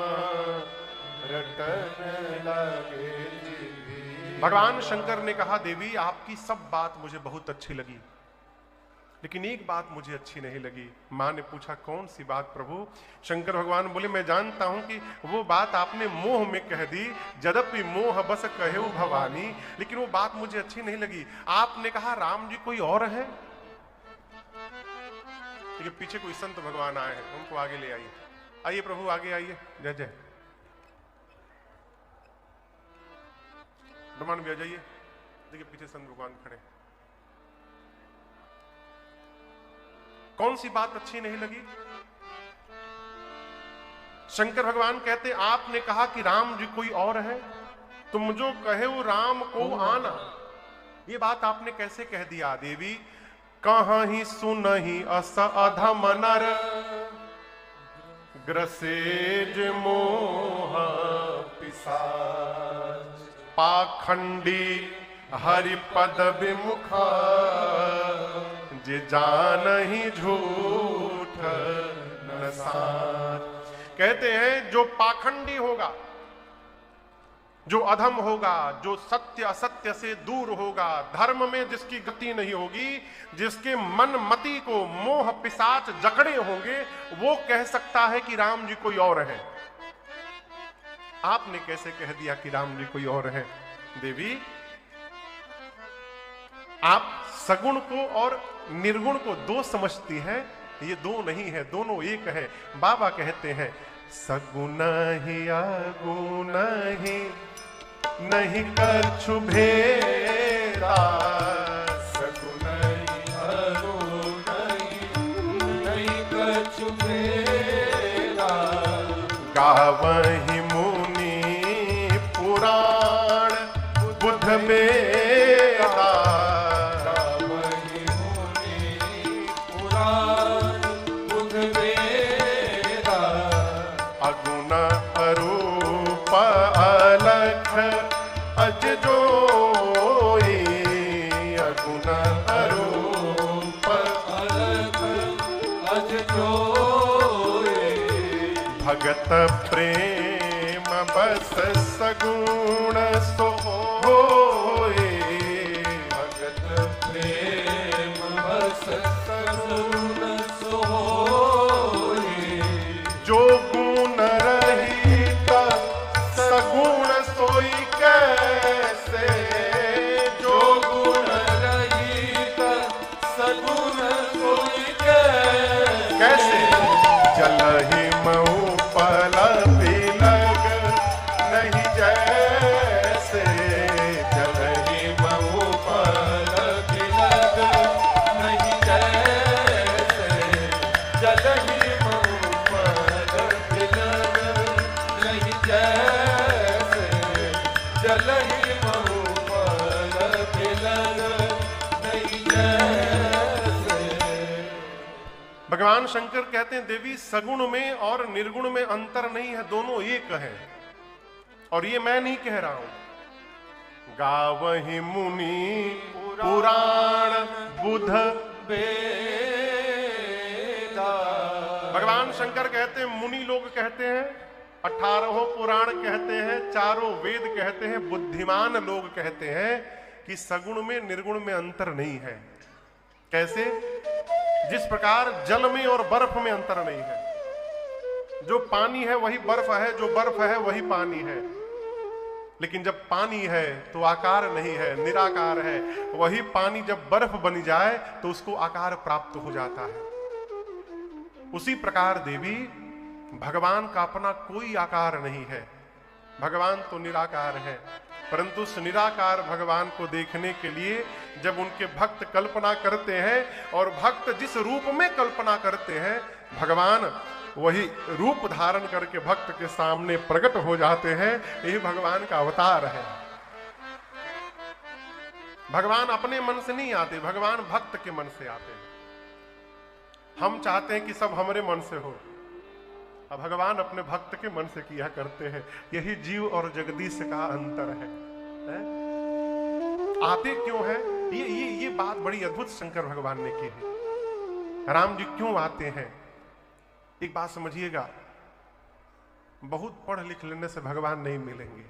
रटन लागे जीभिया। भगवान शंकर ने कहा देवी आपकी सब बात मुझे बहुत अच्छी लगी, लेकिन एक बात मुझे अच्छी नहीं लगी। मां ने पूछा कौन सी बात प्रभु? शंकर भगवान बोले मैं जानता हूं कि वो बात आपने मोह में कह दी, यद्यपि मोह बस कहेउ भवानी, लेकिन वो बात मुझे अच्छी नहीं लगी। आपने कहा राम जी कोई और है। लेकिन पीछे कोई संत भगवान आए हैं, उनको आगे ले आइए। आइए प्रभु आगे आइए। जय जय ब्रह्मांड भी आ जाइए। देखिए पीछे संत भगवान खड़े। कौन सी बात अच्छी नहीं लगी? शंकर भगवान कहते आपने कहा कि राम जी कोई और है, तुम जो कहे वो राम को आना, ये बात आपने कैसे कह दिया देवी? कहाँ ही सुनहि अस अधम नर ग्रसेज मोह पिशाच पाखंडी हरिपद विमुखा जे जानहि झूठ न साच। कहते हैं जो पाखंडी होगा, जो अधम होगा, जो सत्य असत्य से दूर होगा, धर्म में जिसकी गति नहीं होगी, जिसके मन मति को मोह पिशाच जकड़े होंगे, वो कह सकता है कि राम जी कोई और है। आपने कैसे कह दिया कि राम जी कोई और है? देवी आप सगुण को और निर्गुण को दो समझती है, ये दो नहीं है, दोनों एक है। बाबा कहते हैं सगुण ही अगुण ही नहीं कछु भेदा, सगुण ही अगुण ही नहीं कछु भेदा, गावहि मुनि पुराण बुध बेदा, गावहि मुनि पुराण बुध बेदा, अगुण अरूप अलख अज जोई, अगुण अरूप अलख अज जोई, भगत प्रेम बस सगुण सो होए, भगत प्रेम बस सगुण सो होए, जो गुण रहित सगुण सोई कैसे, जो गुण रहित सगुण सोई कैसे, भगवान शंकर कहते हैं देवी सगुण में और निर्गुण में अंतर नहीं है, दोनों एक है। और ये मैं नहीं कह रहा हूं, गावहि मुनि पुराण बुध वेदा। भगवान शंकर कहते हैं, मुनि लोग कहते हैं, 18 पुराण कहते हैं, 4 वेद कहते हैं, बुद्धिमान लोग कहते हैं कि सगुण में निर्गुण में अंतर नहीं है। कैसे? जिस प्रकार जल में और बर्फ में अंतर नहीं है, जो पानी है वही बर्फ है, जो बर्फ है वही पानी है। लेकिन जब पानी है तो आकार नहीं है, निराकार है। वही पानी जब बर्फ बन जाए तो उसको आकार प्राप्त हो जाता है। उसी प्रकार देवी भगवान का अपना कोई आकार नहीं है, भगवान तो निराकार है। परंतु उस निराकार भगवान को देखने के लिए जब उनके भक्त कल्पना करते हैं, और भक्त जिस रूप में कल्पना करते हैं, भगवान वही रूप धारण करके भक्त के सामने प्रकट हो जाते हैं। यही भगवान का अवतार है। भगवान अपने मन से नहीं आते, भगवान भक्त के मन से आते हैं। हम चाहते हैं कि सब हमारे मन से हो, अब भगवान अपने भक्त के मन से किया करते हैं। यही जीव और जगदीश का अंतर है, आते क्यों है? ये बात बड़ी अद्भुत शंकर भगवान ने की है। राम जी क्यों आते हैं? एक बात समझिएगा, बहुत पढ़ लिख लेने से भगवान नहीं मिलेंगे,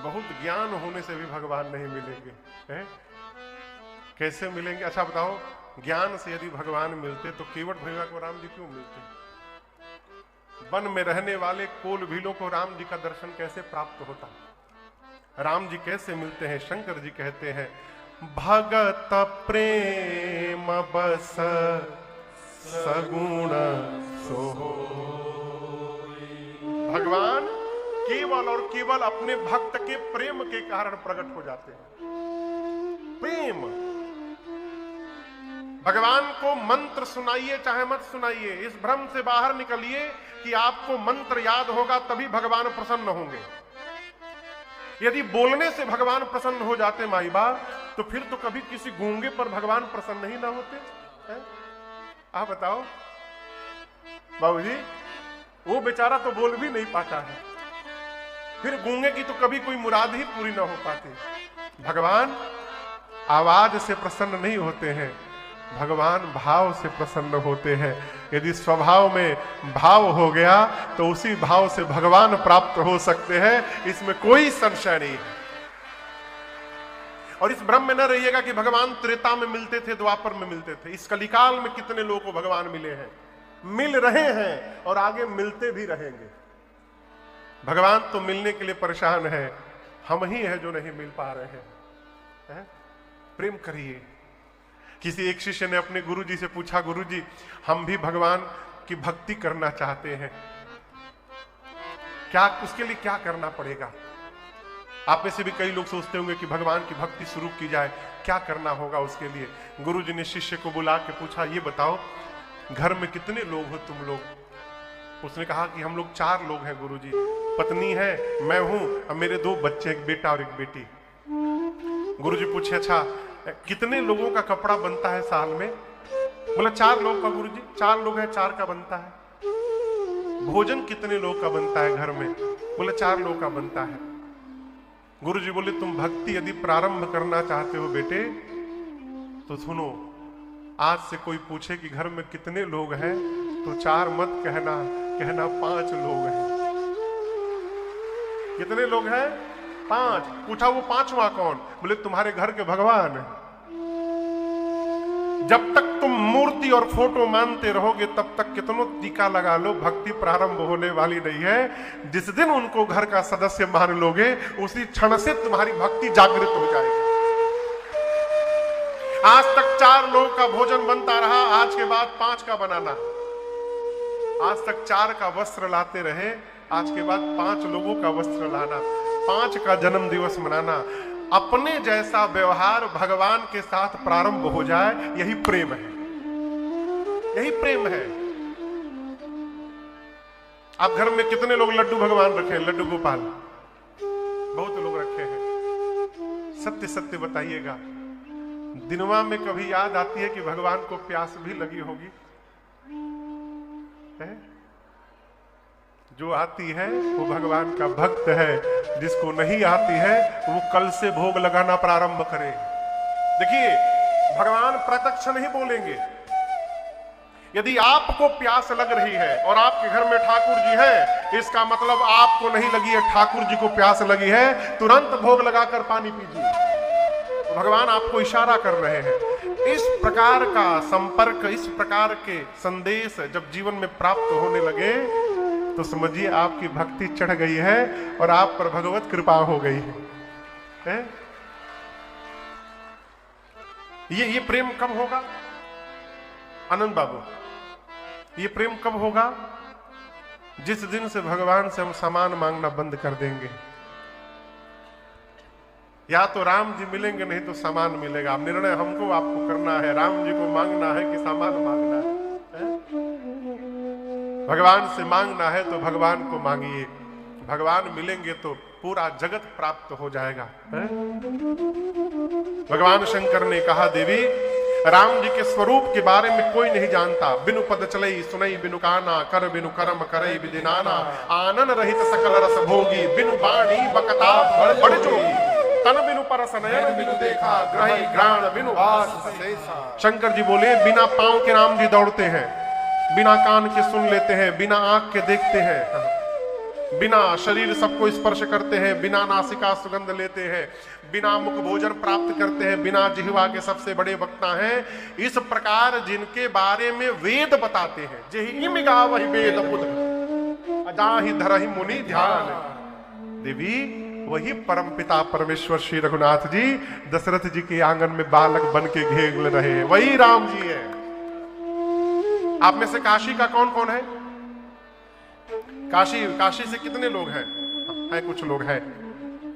बहुत ज्ञान होने से भी भगवान नहीं मिलेंगे। है? कैसे मिलेंगे? अच्छा बताओ, ज्ञान से यदि भगवान मिलते तो केवट भैया को राम जी क्यों मिलते? वन में रहने वाले कोल भीलों को राम जी का दर्शन कैसे प्राप्त होता? राम जी कैसे मिलते हैं? शंकर जी कहते हैं, भगत प्रेम बस सगुण सोई। भगवान केवल और केवल अपने भक्त के प्रेम के कारण प्रकट हो जाते हैं। प्रेम, भगवान को मंत्र सुनाइए चाहे मत सुनाइए, इस भ्रम से बाहर निकलिए कि आपको मंत्र याद होगा तभी भगवान प्रसन्न होंगे। यदि बोलने से भगवान प्रसन्न हो जाते माई बाप, तो फिर तो कभी किसी गूंगे पर भगवान प्रसन्न ही ना होते हैं? आप बताओ बाबूजी, वो बेचारा तो बोल भी नहीं पाता है, फिर गूंगे की तो कभी कोई मुराद ही पूरी ना हो पाती। भगवान आवाज से प्रसन्न नहीं होते हैं, भगवान भाव से प्रसन्न होते हैं। यदि स्वभाव में भाव हो गया तो उसी भाव से भगवान प्राप्त हो सकते हैं, इसमें कोई संशय नहीं है। और इस भ्रम में न रहिएगा कि भगवान त्रेता में मिलते थे, द्वापर में मिलते थे। इस कलिकाल में कितने लोगों को भगवान मिले हैं, मिल रहे हैं और आगे मिलते भी रहेंगे। भगवान तो मिलने के लिए परेशान है, हम ही हैं जो नहीं मिल पा रहे हैं। प्रेम करिए। किसी एक शिष्य ने अपने गुरुजी से पूछा, गुरुजी हम भी भगवान की भक्ति करना चाहते हैं, क्या उसके लिए क्या करना पड़ेगा? आप में से भी कई लोग सोचते होंगे कि भगवान की भक्ति शुरू की जाए, क्या करना होगा उसके लिए? गुरुजी ने शिष्य को बुला के पूछा, ये बताओ घर में कितने लोग हो तुम लोग? उसने कहा कि हम लोग 4 लोग हैं गुरुजी, पत्नी है, मैं हूं और मेरे 2 बच्चे, एक बेटा और एक बेटी। गुरुजी पूछे, अच्छा कितने लोगों का कपड़ा बनता है साल में? बोला 4 लोग का गुरुजी। 4 लोग हैं, 4 का बनता है। भोजन कितने लोग का बनता है घर में? बोले 4 लोग का बनता है। गुरुजी बोले, तुम भक्ति यदि प्रारंभ करना चाहते हो बेटे तो सुनो, आज से कोई पूछे कि घर में कितने लोग हैं तो 4 मत कहना, कहना 5 लोग हैं। कितने लोग हैं? 5। पूछा वो 5वां कौन? बोले तुम्हारे घर के भगवान। जब तक तुम मूर्ति और फोटो मानते रहोगे तब तक कितनों टीका लगा लो, भक्ति प्रारंभ होने वाली नहीं है। जिस दिन उनको घर का सदस्य मान लोगे उसी क्षण से तुम्हारी भक्ति जागृत हो जाएगी। आज तक 4 लोग का भोजन बनता रहा, आज के बाद 5 का बनाना। आज तक 4 का वस्त्र लाते रहे, आज के बाद 5 लोगों का वस्त्र लाना, 5 का जन्म दिवस मनाना। अपने जैसा व्यवहार भगवान के साथ प्रारंभ हो जाए, यही प्रेम है, यही प्रेम है। आप घर में कितने लोग लड्डू भगवान रखे हैं? लड्डू गोपाल बहुत लोग रखे हैं। सत्य सत्य बताइएगा, दिनवा में कभी याद आती है कि भगवान को प्यास भी लगी होगी है? जो आती है वो भगवान का भक्त है, जिसको नहीं आती है वो कल से भोग लगाना प्रारंभ करे। देखिए, भगवान प्रत्यक्ष नहीं बोलेंगे। यदि आपको प्यास लग रही है और आपके घर में ठाकुर जी है, इसका मतलब आपको नहीं लगी है, ठाकुर जी को प्यास लगी है, तुरंत भोग लगाकर पानी पीजिए। तो भगवान आपको इशारा कर रहे हैं। इस प्रकार का संपर्क, इस प्रकार के संदेश जब जीवन में प्राप्त होने लगे तो समझिए आपकी भक्ति चढ़ गई है और आप पर भगवत कृपा हो गई है? ये प्रेम कब होगा आनंद बाबू? ये प्रेम कब होगा? जिस दिन से भगवान से हम सामान मांगना बंद कर देंगे। या तो राम जी मिलेंगे, नहीं तो सामान मिलेगा। निर्णय हमको आपको करना है, राम जी को मांगना है कि सामान मांगना है? भगवान से मांगना है तो भगवान को मांगिए। भगवान मिलेंगे तो पूरा जगत प्राप्त हो जाएगा है? भगवान शंकर ने कहा, देवी राम जी के स्वरूप के बारे में कोई नहीं जानता। बिनु पद चलई सुनई बिनु काना, कर बिनु कर्म करई विदिनाना, आनन रहित सकल रस भोगी, बिनु बाणी बकता बड़ जोगी, तन बिनु परस नयन बिनु देखा, ग्रही ग्राण बिनु वास सैसा। शंकर जी बोले, बिना पांव के राम जी दौड़ते हैं, बिना कान के सुन लेते हैं, बिना आंख के देखते हैं, बिना शरीर सबको स्पर्श करते हैं, बिना नासिका सुगंध लेते हैं, बिना मुख भोजन प्राप्त करते हैं, बिना जिह्वा के सबसे बड़े वक्ता हैं। इस प्रकार जिनके बारे में वेद बताते हैं, जेहि इम गावहि वेद बुध अजाहि धरहि मुनि ध्यान। देवी वही परमपिता परमेश्वर श्री रघुनाथ जी दशरथ जी के आंगन में बालक बन के घेर रहे हैं, वही राम जी है। आप में से काशी का कौन कौन है? काशी से कितने लोग हैं? है कुछ लोग हैं।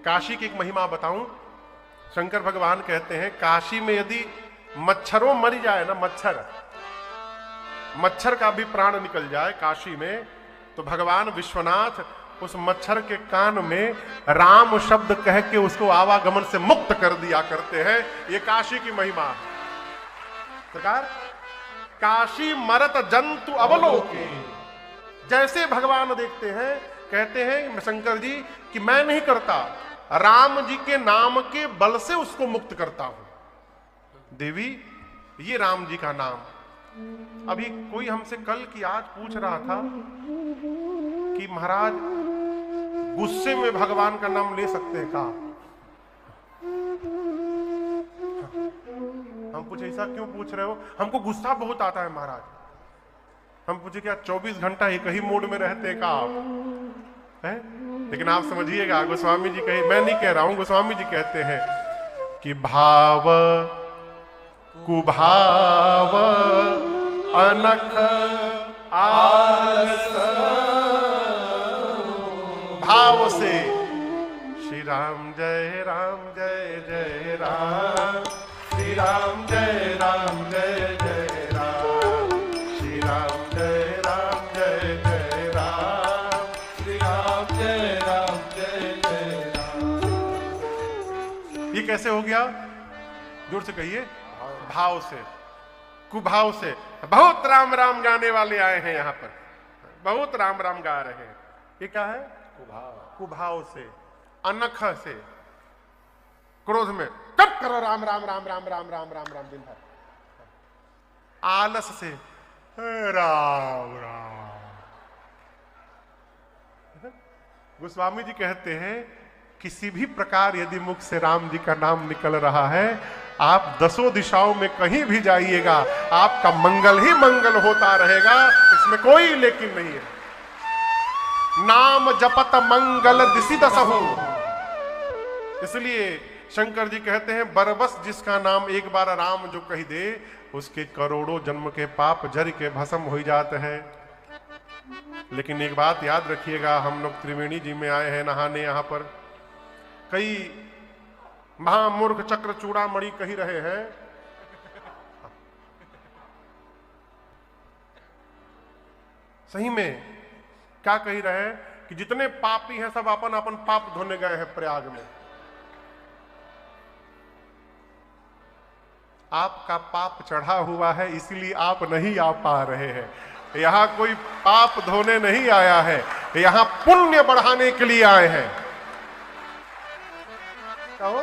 काशी की एक महिमा बताऊं। शंकर भगवान कहते हैं, काशी में यदि मच्छरों मर जाए ना, मच्छर का भी प्राण निकल जाए काशी में, तो भगवान विश्वनाथ उस मच्छर के कान में राम शब्द कह के उसको आवागमन से मुक्त कर दिया करते हैं। ये काशी की महिमा है। सरकार, काशी मरत जंतु अवलोके, जैसे भगवान देखते हैं, कहते हैं शंकर जी कि मैं नहीं करता, राम जी के नाम के बल से उसको मुक्त करता हूं। देवी, ये राम जी का नाम। अभी कोई हमसे कल की आज पूछ रहा था कि महाराज गुस्से में भगवान का नाम ले सकते हैं का? हम पूछे, ऐसा क्यों पूछ रहे हो? हमको गुस्सा बहुत आता है महाराज। हम पूछे, क्या 24 घंटा एक ही मूड में रहते हैं का आप? है? लेकिन आप समझिएगा, गोस्वामी जी कहे, मैं नहीं कह रहा हूं, गोस्वामी जी कहते हैं कि भाव कुभाव अनख आलस, भाव से श्री राम जय राम जय जय राम, श्री राम जय राम जय जय राम, श्री राम जय राम जय जय राम, श्री राम जय राम जय जय राम। ये कैसे हो गया? जोर से कहिए। भाव से, कुभाव से। बहुत राम राम गाने वाले आए हैं यहां पर, बहुत राम राम गा रहे हैं। ये क्या है? कुभाव से, अनख से, क्रोध में कब करो राम राम राम राम राम राम राम राम दिन भर। आलस से राम राम। गोस्वामी जी कहते हैं, किसी भी प्रकार यदि मुख से राम जी का नाम निकल रहा है, आप दसों दिशाओं में कहीं भी जाइएगा, आपका मंगल ही मंगल होता रहेगा, इसमें कोई लेकिन नहीं है। नाम जपत मंगल दिशि दसहु। इसलिए शंकर जी कहते हैं, बरबस जिसका नाम एक बार राम जो कही दे, उसके करोड़ों जन्म के पाप जर के भस्म हो जाते हैं। लेकिन एक बात याद रखिएगा, हम लोग त्रिवेणी जी में आए हैं नहाने, यहां पर कई महामूर्ख चक्र चूड़ामणि कही रहे हैं, सही में क्या कही रहे हैं कि जितने पापी हैं सब अपन अपन पाप धोने गए हैं प्रयाग में। आपका पाप चढ़ा हुआ है, इसलिए आप नहीं आ पा रहे हैं। यहाँ कोई पाप धोने नहीं आया है, यहाँ पुण्य बढ़ाने के लिए आए हैं। कहो,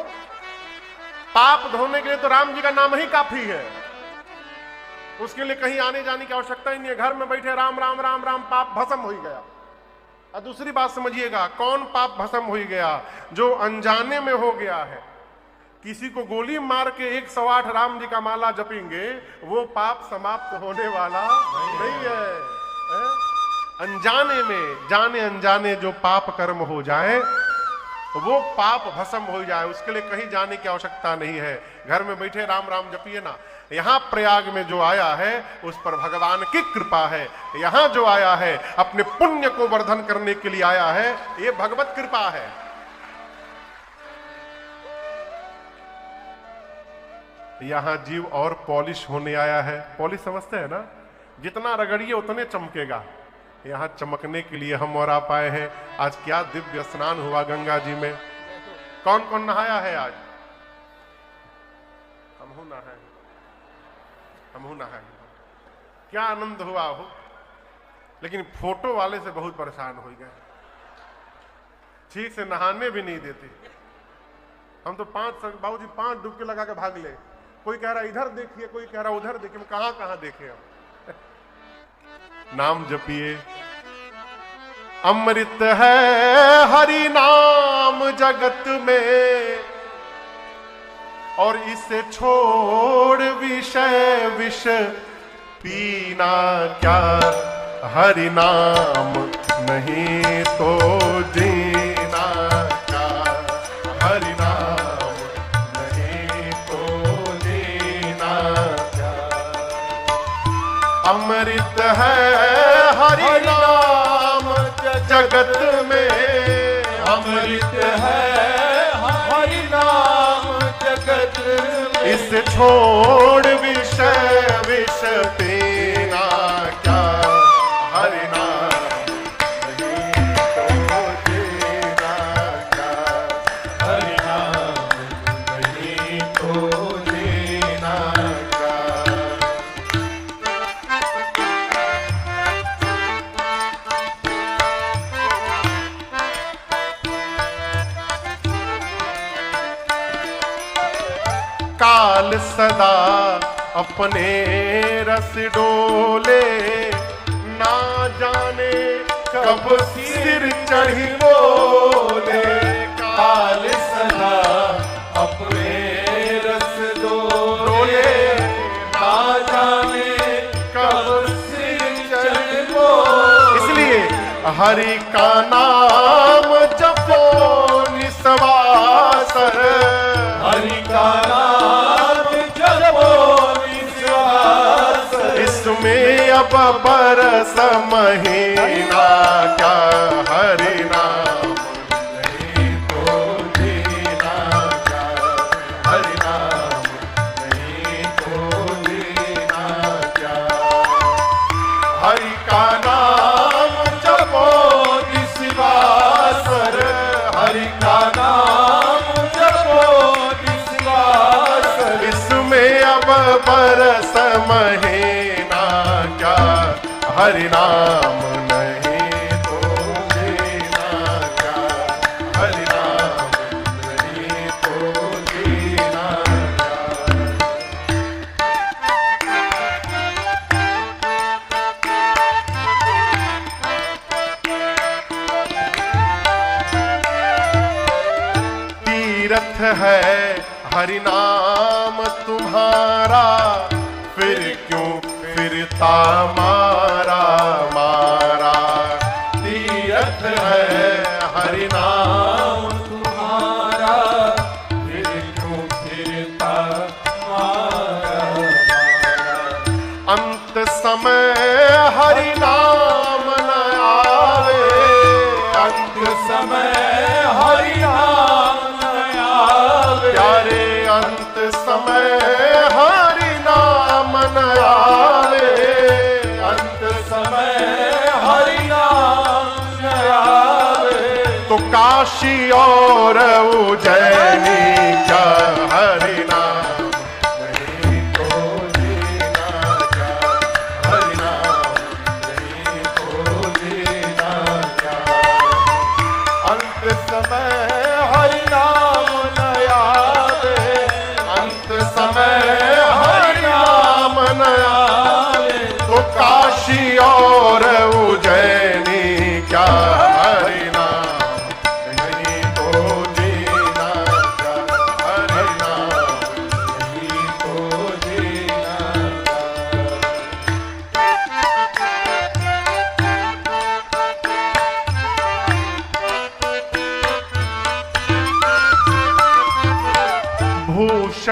पाप धोने के लिए तो राम जी का नाम ही काफी है, उसके लिए कहीं आने जाने की आवश्यकता ही नहीं है। घर में बैठे राम राम राम राम, पाप भस्म हो गया। और दूसरी बात समझिएगा, कौन पाप भस्म हो गया? जो अनजाने में हो गया है। किसी को गोली मार के 108 राम जी का माला जपेंगे, वो पाप समाप्त होने वाला नहीं है। अनजाने में, जाने अनजाने जो पाप कर्म हो जाए, वो पाप भस्म हो जाए, उसके लिए कहीं जाने की आवश्यकता नहीं है। घर में बैठे राम राम जपिए ना। यहाँ प्रयाग में जो आया है उस पर भगवान की कृपा है। यहाँ जो आया है अपने पुण्य को वर्धन करने के लिए आया है, ये भगवत कृपा है। यहाँ जीव और पॉलिश होने आया है। पॉलिश समझते हैं ना, जितना रगड़िए उतने चमकेगा। यहाँ चमकने के लिए हम और आप आए हैं। आज क्या दिव्य स्नान हुआ गंगा जी में। कौन कौन नहाया है आज? हमहू नहाए, हमहू नहाए। क्या आनंद हुआ हो। लेकिन फोटो वाले से बहुत परेशान हो गए, ठीक से नहाने भी नहीं देते। हम तो बाबूजी 5 डुबकी लगा के भाग ले। कोई कह रहा इधर देखिए, कोई कह रहा उधर देखिए। कहां कहां देखे हम। नाम जपिए, अमृत है हरि नाम जगत में, और इसे छोड़ विषय विष पीना क्या। हरि नाम नहीं तो जीना क्या। हरि नाम नहीं तो जीना क्या। अमृत है हरि नाम जगत में, अमृत है हरि नाम जगत में, इसे छोड़ विषय विष पीना क्या। हरि नाम नहीं तो जीना क्या। हरि नाम नहीं तो जीना क्या। काल सदा अपने रस डोले, ना जाने कब सिर चढ़ी बोले। काल सदा अपने रस डोले, ना जाने कब सिर चढ़ बोले। इसलिए हरि का नाम जपो निस्वासर। हरि का नाम जपो निस्वास, इसमें अब बरस महीना क्या। हरि नाम नहीं तो जीना क्या। हरि नाम नहीं तो जीना क्या। हरि का नाम जपो निस्वासर। हरि का नाम जपो निस्वासर, इसमें अब बरस महीना क्या। हरि नाम नहीं तो जीना क्या। हरि नाम नहीं तो जीना क्या। तीर्थ है हरि नाम तुम्हारा, फिर क्यों फिरता मारा मारा। तीर्थ है हरि नाम तुम्हारा, फिर क्यों फिरता मारा मारा। अंत समय हरि नाम न आवे। अंत समय हरि नाम न आवे, प्यारे अंत समय हरि नाम न आवे। अंत समय हरि नाम न आवे। तो काशी और उज्जैनी क्या। हरि नाम नहीं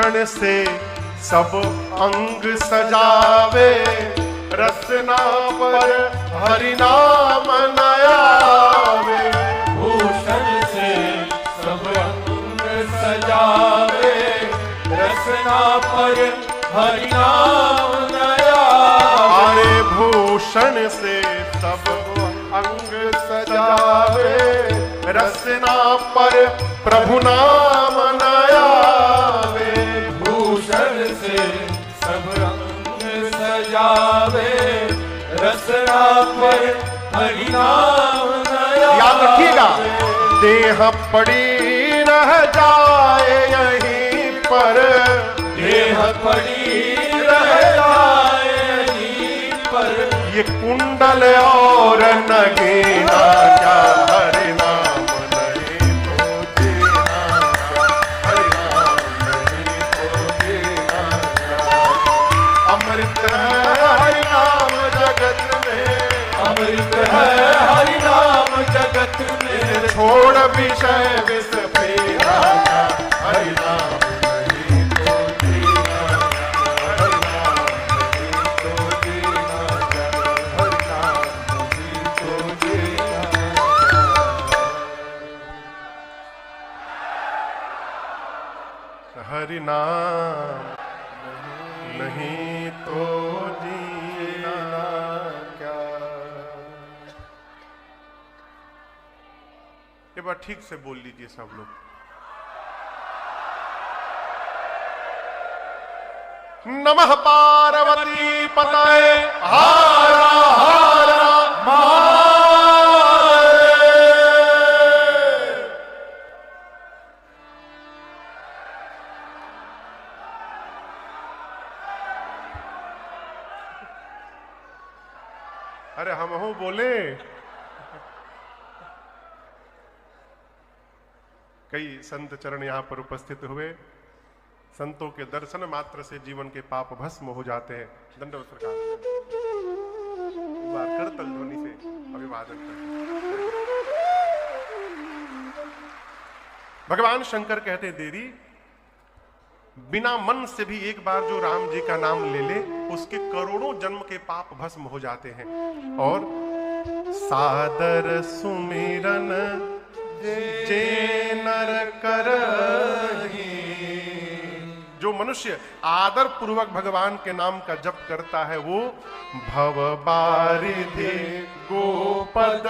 भूषण से सब अंग सजावे, रसना पर हरि नाम न आवे। भूषण से सब अंग सजावे, रसना पर हरि नाम न आवे। अरे भूषण से सब अंग सजावे, रसना पर प्रभु नाम न आवे। भूषण से सब अंग सजावे, रसना पर हरि नाम न आवे। याद रखिएगा, देह पड़ी रह जाए यहीं पर, देह पड़ी रह जाए यहीं पर। ये कुंडल और नगीना क्या हरि नाम नहीं तो जीना क्या, हरि नाम नहीं तो जीना क्या। अमृत है हरि नाम जगत में, अमृत है हरि नाम जगत में। छोड़ विषय विष पीना क्या, हरि नाम नहीं तो जीना क्या, हरि नाम नहीं तो जीना क्या, हरि नाम नहीं तो जीना क्या। हरि नाम नहीं तो जीना क्या। एक बार ठीक से बोल लीजिए सब लोग। नमः पार्वती पतये हारा हारा महादेव। अरे हम हो बोले। कई संत चरण यहाँ पर उपस्थित हुए। संतों के दर्शन मात्र से जीवन के पाप भस्म हो जाते हैं। दंडवत प्रकार करतल ध्वनि से अभिवादन करते। भगवान शंकर कहते देरी, बिना मन से भी एक बार जो राम जी का नाम ले ले, उसके करोड़ों जन्म के पाप भस्म हो जाते हैं। और सादर सुमिरन जे नर करहि, जो मनुष्य आदर पूर्वक भगवान के नाम का जप करता है, वो भव बारिधि गोपद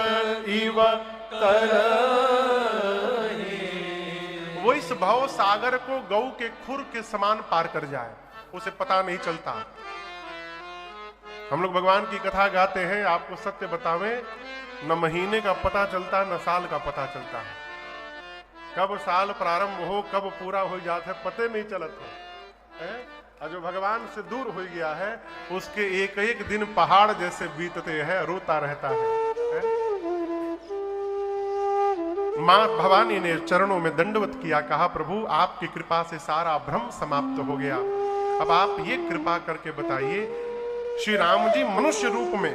इव तरहि, वो इस भव सागर को गौ के खुर के समान पार कर जाए, उसे पता नहीं चलता। हम लोग भगवान की कथा गाते हैं, आपको सत्य बतावें, न महीने का पता चलता न साल का पता चलता है। कब साल प्रारंभ हो कब पूरा हो जाता है पते नहीं चलत है। और जो भगवान से दूर हो गया है, उसके एक एक दिन पहाड़ जैसे बीतते हैं, रोता रहता है? मां भवानी ने चरणों में दंडवत किया, कहा प्रभु आपकी कृपा से सारा भ्रम समाप्त हो गया। अब आप ये कृपा करके बताइए, श्री राम जी मनुष्य रूप में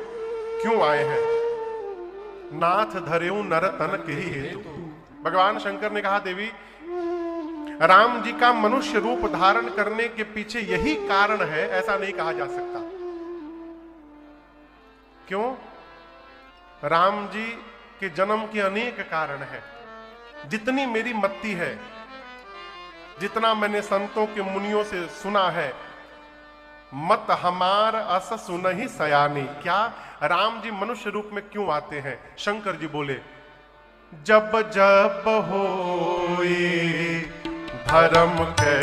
क्यों आए हैं? नाथ धरेऊ नर तन के ही हेतु। भगवान शंकर ने कहा देवी, राम जी का मनुष्य रूप धारण करने के पीछे यही कारण है, ऐसा नहीं कहा जा सकता। क्यों? राम जी के जन्म के अनेक कारण है। जितनी मेरी मत्ती है, जितना मैंने संतों के मुनियों से सुना है, मत हमार अस सुनहि सयानी। क्या राम जी मनुष्य रूप में क्यों आते हैं? शंकर जी बोले, जब जब होई धर्म के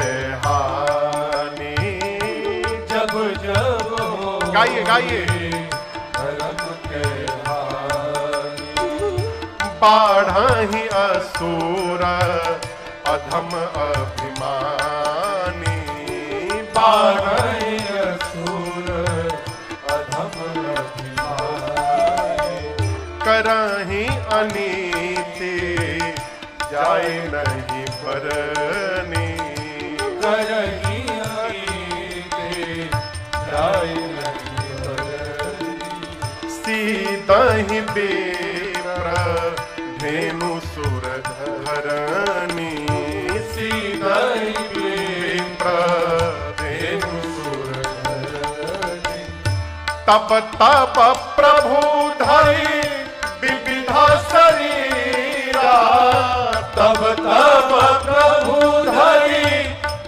हानि, जब जब हो गाइए गाइए, धर्म के हानि, बाढ़हि असुर अधम अभिमानी, बाढ़हि असुर अधम अभिमानी, करहि अनीति जाय नहीं बरनी, करहि अनीति जाय नहीं बरनी, सीतहि विप्र धेनु सुर धरनी, सीतहि विप्र तब तब प्रभु धरि विविध शरीरा, तब तब प्रभु धरि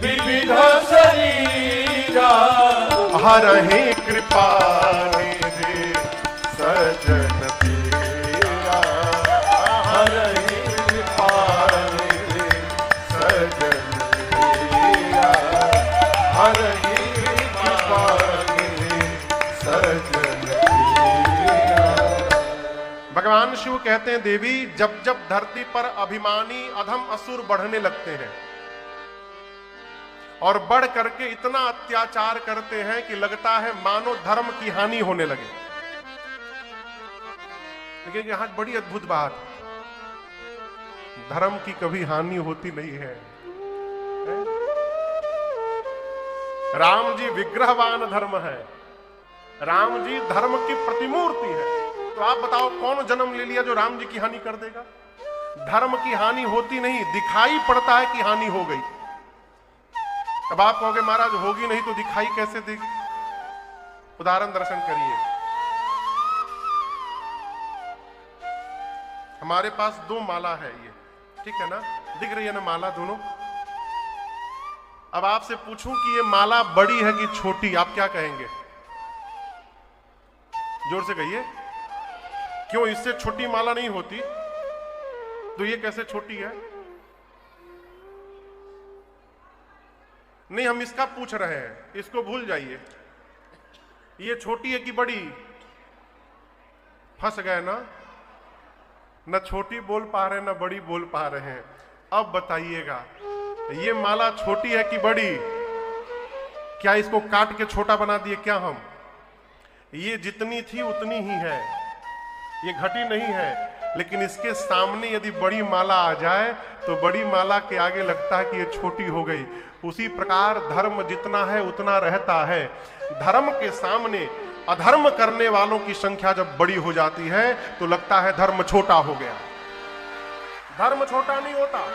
विविध शरीरा, हरहि कृपा निधि सजन तेरा, हरहि कृपा निधि सजन तेरा, हरहि कृपा सजन तेरा। भगवान शिव कहते हैं देवी, जब जब धरती पर अभिमानी अधम असुर बढ़ने लगते हैं और बढ़ करके इतना अत्याचार करते हैं कि लगता है मानो धर्म की हानि होने लगे। लेकिन यहां बड़ी अद्भुत बात, धर्म की कभी हानि होती नहीं है। राम जी विग्रहवान धर्म है, राम जी धर्म की प्रतिमूर्ति है। तो आप बताओ कौन जन्म ले लिया जो राम जी की हानि कर देगा? धर्म की हानि होती नहीं, दिखाई पड़ता है कि हानि हो गई। अब आप कहोगे महाराज होगी नहीं तो दिखाई कैसे देगी? उदाहरण दर्शन करिए। हमारे पास दो माला है, ये ठीक है ना, दिख रही है ना माला दोनों। अब आपसे पूछूं कि ये माला बड़ी है कि छोटी, आप क्या कहेंगे? जोर से कहिए। क्यों, इससे छोटी माला नहीं होती? तो ये कैसे छोटी है? नहीं, हम इसका पूछ रहे हैं, इसको भूल जाइए। ये छोटी है कि बड़ी? फंस गए ना, न छोटी बोल पा रहे हैं न बड़ी बोल पा रहे हैं। अब बताइएगा, ये माला छोटी है कि बड़ी? क्या इसको काट के छोटा बना दिए क्या हम? ये जितनी थी उतनी ही है, ये घटी नहीं है। लेकिन इसके सामने यदि बड़ी माला आ जाए तो बड़ी माला के आगे लगता है कि ये छोटी हो गई। उसी प्रकार धर्म जितना है उतना रहता है। धर्म के सामने अधर्म करने वालों की संख्या जब बड़ी हो जाती है तो लगता है धर्म छोटा हो गया। धर्म छोटा नहीं होता।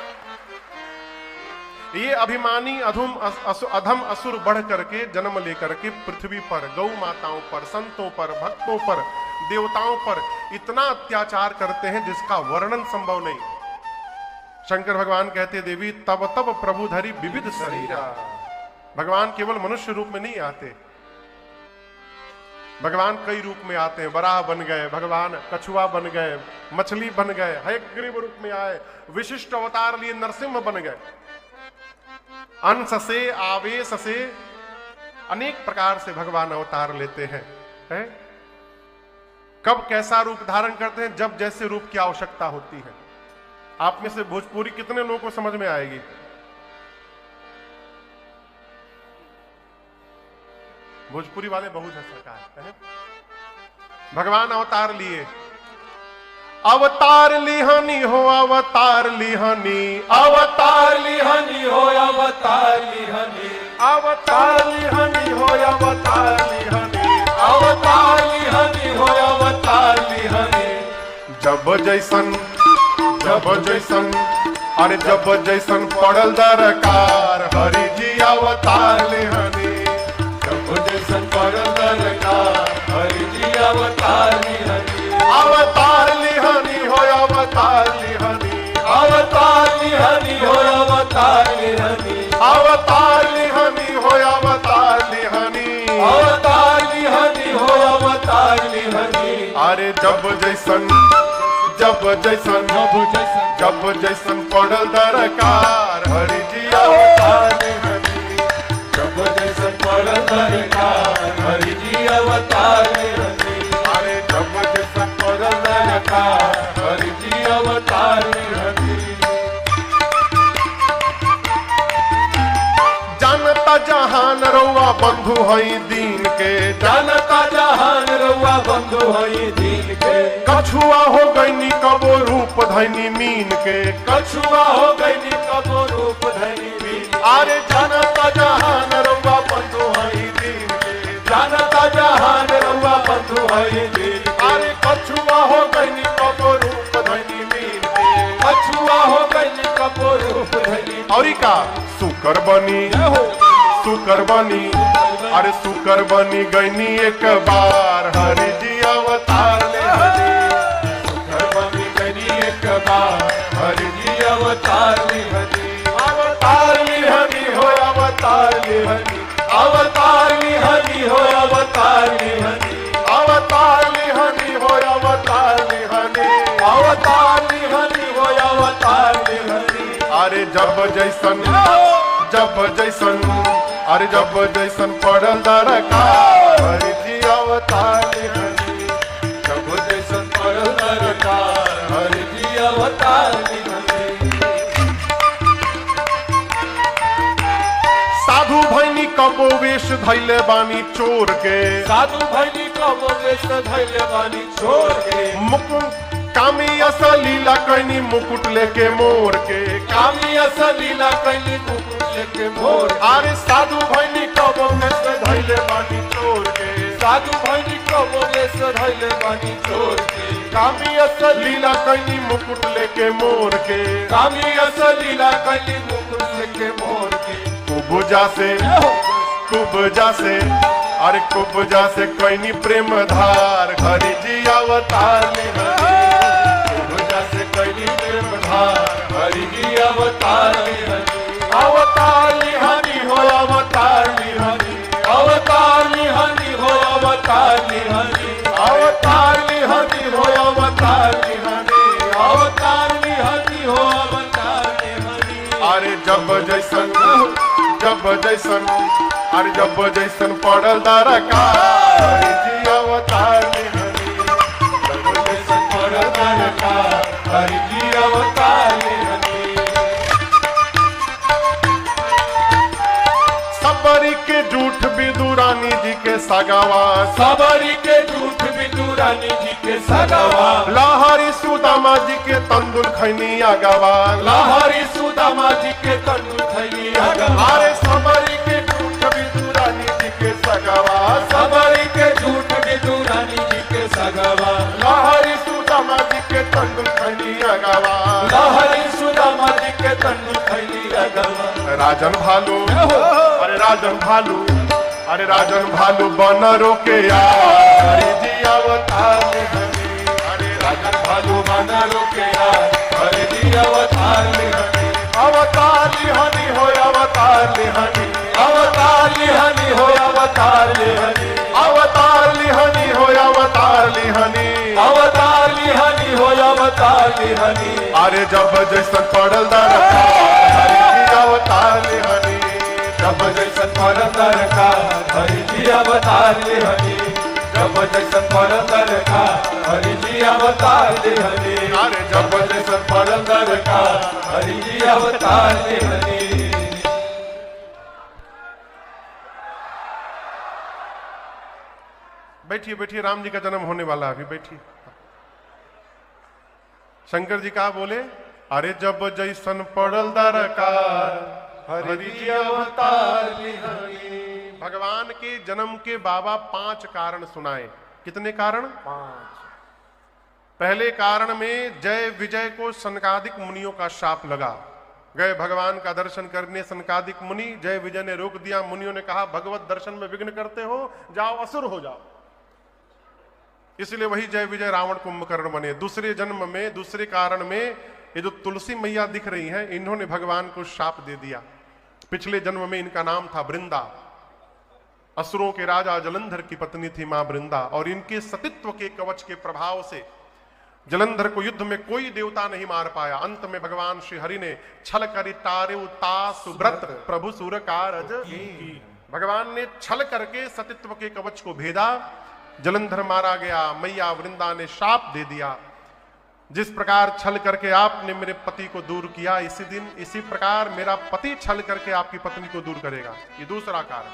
ये अभिमानी अधम असुर बढ़ करके जन्म लेकर के पृथ्वी पर गौ माताओं पर, संतों पर, भक्तों पर, देवताओं पर इतना अत्याचार करते हैं जिसका वर्णन संभव नहीं। शंकर भगवान कहते देवी, तब तब प्रभु धरि विविध शरीरा। भगवान केवल मनुष्य रूप में नहीं आते, भगवान कई रूप में आते हैं। वराह बन गए भगवान, कछुआ बन गए, मछली बन गए, हयग्रीव रूप में आए, विशिष्ट अवतार लिए नरसिंह बन गए। अंश से, आवेश से अनेक प्रकार से भगवान अवतार लेते हैं, है? कब कैसा रूप धारण करते हैं, जब जैसे रूप की आवश्यकता होती है। आप में से भोजपुरी कितने लोगों को समझ में आएगी? भोजपुरी वाले बहुत है सरकार, है? भगवान अवतार लिए, अवतार लिहानी हो, अवतार लिहानी, अवतार लिहानी हो, अवतार लिहानी, अवतार लिहानी हो, अवतार लिहानी, अवतार लिहानी हो, अवतार लिहानी। जब जैसन अरे जब जैसन पड़ल दरकार, हरि जी अवतार लिहानी। जब जैसन पड़ल दरकार, हरि जी अवतार लिहानी। अवतार लिहानी हो, अवतार लिहानी, अवतार लिहानी हो, अवतार लिहानी, अवतार लिहानी हो, अवतार लिहानी, अवतार लिहानी हो, अवतार लिहानी। अरे जब जैसन पड़ल दरकार, हरि जी अवतार लिहानी। जब जैसन पड़ल दरकार, हरि जी अवतार लिहानी। अरे जब जैसन पड़ल दरकार, हरि जी अवतार लिहानी। जानता जहान रउआ बंधु हई दीन के, जानता जहान रउआ बंधु हई दीन के। कछुआ हो गईनी कबो रूप धैनी मीन के, कछुआ हो गईनी कबो रूप धैनी मीन। अरे जानता जहान रउआ बंधु हई दीन के, जानता जहान रउआ बंधु हई दीन के। अरे कछुआ हो गईनी कबो रूप धैनी मीन के, कछुआ हो गईनी कबो रूप धैनी। औरी का सुकर बनी सुकर बनी, अरे सुकर बनी गईनी एक बार हरि जी अवतार ले हनी। सुकर बनी गईनी एक बार हरि जी अवतार ले हनी। अवतार लिहनी हो अवतार लिहनी, अवतार लिहनी हो अवतार लिहनी, अवतार लिहनी हो अवतार लिहनी, अवतार लिहनी हो अवतार लिहनी। अरे जब जैसन अरे जब जैसन पड़ल दरकार हरि जी अवतार लिहनी। जब जैसन पड़ल दरकार हरि जी अवतार लिहनी। साधु भैनी कबो वेश धैले बानी चोर के, साधु भैनी कबो वेश धैले बानी चोर के, मुकुट कामी असलीला कैनी मुकुट लेके मोर के, कामी असलीला कैनी मुकुट लेके मोर। अरे साधु भैनी कबो वेश धैले बानी चोर के, साधु भैनी कबो वेश धैले बानी चोर के, कामी असलीला कैनी मुकुट लेके मोर के, कामी असलीला कैनी मुकुट लेके मोर के। कुबजा से अरे कुबजा से कैनी प्रेम धार हरि जी अवतार ले हनी। कुबजा से कैनी प्रेम धार हरि जी अवतार लिहनी। अवतार लिहनी हो अवतार लिहनी, अवतार लिहनी हो अवतार लिहनी, अवतार लिहनी हो अवतार लिहनी, अवतार लिहनी हो अवतार लिहनी। अरे जब जैसन पड़ल दरकार हरि जी अवतार ले हनी। जब जैसन पड़ल दरकार हरि जी अवतार लिहनी। सबरी के झूठ विदुरानी जी के सगावा, सबरी के झूठ बिंदु रानी जी के सगावा, लहरी सुदामा जी के तंदुल खैनी अगवा, लहरी सुदामा जी के तंदुल खैनी अगवा। अरे सबरी के झूठ विदुरानी जी के सगावा, सबरी के झूठ बिंदु रानी जी के सगावा, लहरी सुदामा जी के तंदुल खैनी अगवा, लहरी सुदामा जी के तंदुल खैनी अगवा। राजन भालू अरे राजन भालू बनरो के यार हरि जी अवतार ले हनी। अरे राजन भालू बनरो के यार हरि जी अवतार लिहनी। अवतार लिहनी हो अवतार लिहनी, अवतार लिहनी हो अवतार लिहनी, अवतार लिहनी हो अवतार लिहनी, अवतार लिहनी हो अवतार लिहनी। अरे जब जैसन पड़ल दरकार हरि जी अवतार लिहनी। जब जैसन पड़ल दरकार हरि जी अवतार लिहनी। जब जैसन पड़ल दरकार हरि जी अवतार लिहनी। अरे जब जैसन पड़ल दरकार हरि जी अवतार लिहनी। बैठिए बैठिए, राम जी का जन्म होने वाला है, अभी बैठिए। शंकर जी कहा बोले, अरे जब जैसन पड़ल दरकार हरि जी अवतार लिहनी। भगवान के जन्म के बाबा 5 कारण सुनाए। कितने कारण? 5। पहले कारण में जय विजय को सनकादिक मुनियों का शाप लगा। गए भगवान का दर्शन करने सनकादिक मुनि, जय विजय ने रोक दिया। मुनियों ने कहा भगवत दर्शन में विघ्न करते हो, जाओ असुर हो जाओ। इसलिए वही जय विजय रावण कुंभकर्ण बने। दूसरे जन्म में, दूसरे कारण में, ये जो तुलसी मैया दिख रही हैं, इन्होंने भगवान को शाप दे दिया। पिछले जन्म में इनका नाम था वृंदा। असुरों के राजा जलंधर की पत्नी थी मां वृंदा, और इनके सतीत्व के कवच के प्रभाव से जलंधर को युद्ध में कोई देवता नहीं मार पाया। अंत में भगवान श्री हरि ने छल करी तारे सुब्रत प्रभु सुर कारज। भगवान ने छल करके सतीत्व के कवच को भेदा, जलंधर मारा गया। मैया वृंदा ने शाप दे दिया, जिस प्रकार छल करके आपने मेरे पति को दूर किया, इसी प्रकार मेरा पति छल करके आपकी पत्नी को दूर करेगा। ये दूसरा कारण।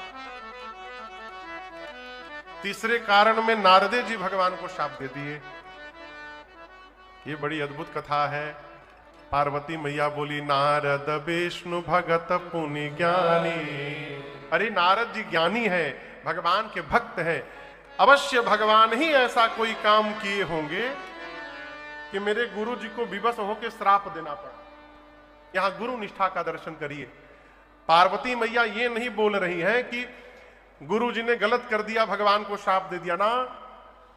तीसरे कारण में नारदे जी भगवान को शाप दे दिए। ये बड़ी अद्भुत कथा है। पार्वती मैया बोली, नारद विष्णु भगत पुनि ज्ञानी। अरे नारद जी ज्ञानी है, भगवान के भक्त हैं, अवश्य भगवान ही ऐसा कोई काम किए होंगे कि मेरे गुरु जी को विवश होकर श्राप देना पड़ा। यहां गुरु निष्ठा का दर्शन करिए। पार्वती मैया ये नहीं बोल रही हैं कि गुरु जी ने गलत कर दिया, भगवान को श्राप दे दिया ना।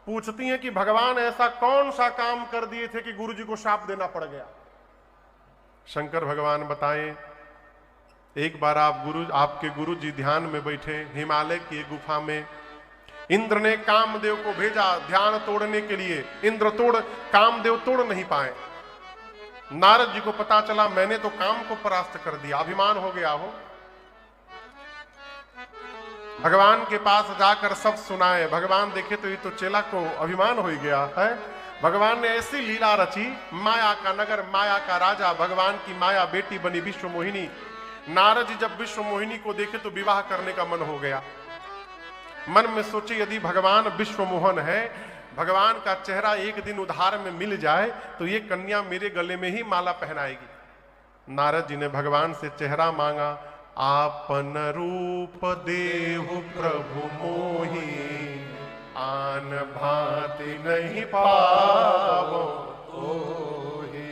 पूछती हैं कि भगवान ऐसा कौन सा काम कर दिए थे कि गुरु जी को श्राप देना पड़ गया। शंकर भगवान बताएं, एक बार आपके गुरु जी ध्यान में बैठे हिमालय की गुफा में, इंद्र ने कामदेव को भेजा ध्यान तोड़ने के लिए। इंद्र कामदेव तोड़ नहीं पाए। नारद जी को पता चला मैंने तो काम को परास्त कर दिया, अभिमान हो गया हो। भगवान के पास जाकर सब सुनाए। भगवान देखे तो ये तो चेला को अभिमान हो गया है। भगवान ने ऐसी लीला रची, माया का नगर, माया का राजा, भगवान की माया बेटी बनी विश्व मोहिनी। नारद जी जब विश्व मोहिनी को देखे तो विवाह करने का मन हो गया। मन में सोचे यदि भगवान विश्व मोहन है, भगवान का चेहरा एक दिन उधार में मिल जाए तो ये कन्या मेरे गले में ही माला पहनाएगी। नारद जी ने भगवान से चेहरा मांगा। आपन रूप देहु प्रभु मोहि, आन भांति नहीं पावो तोहि।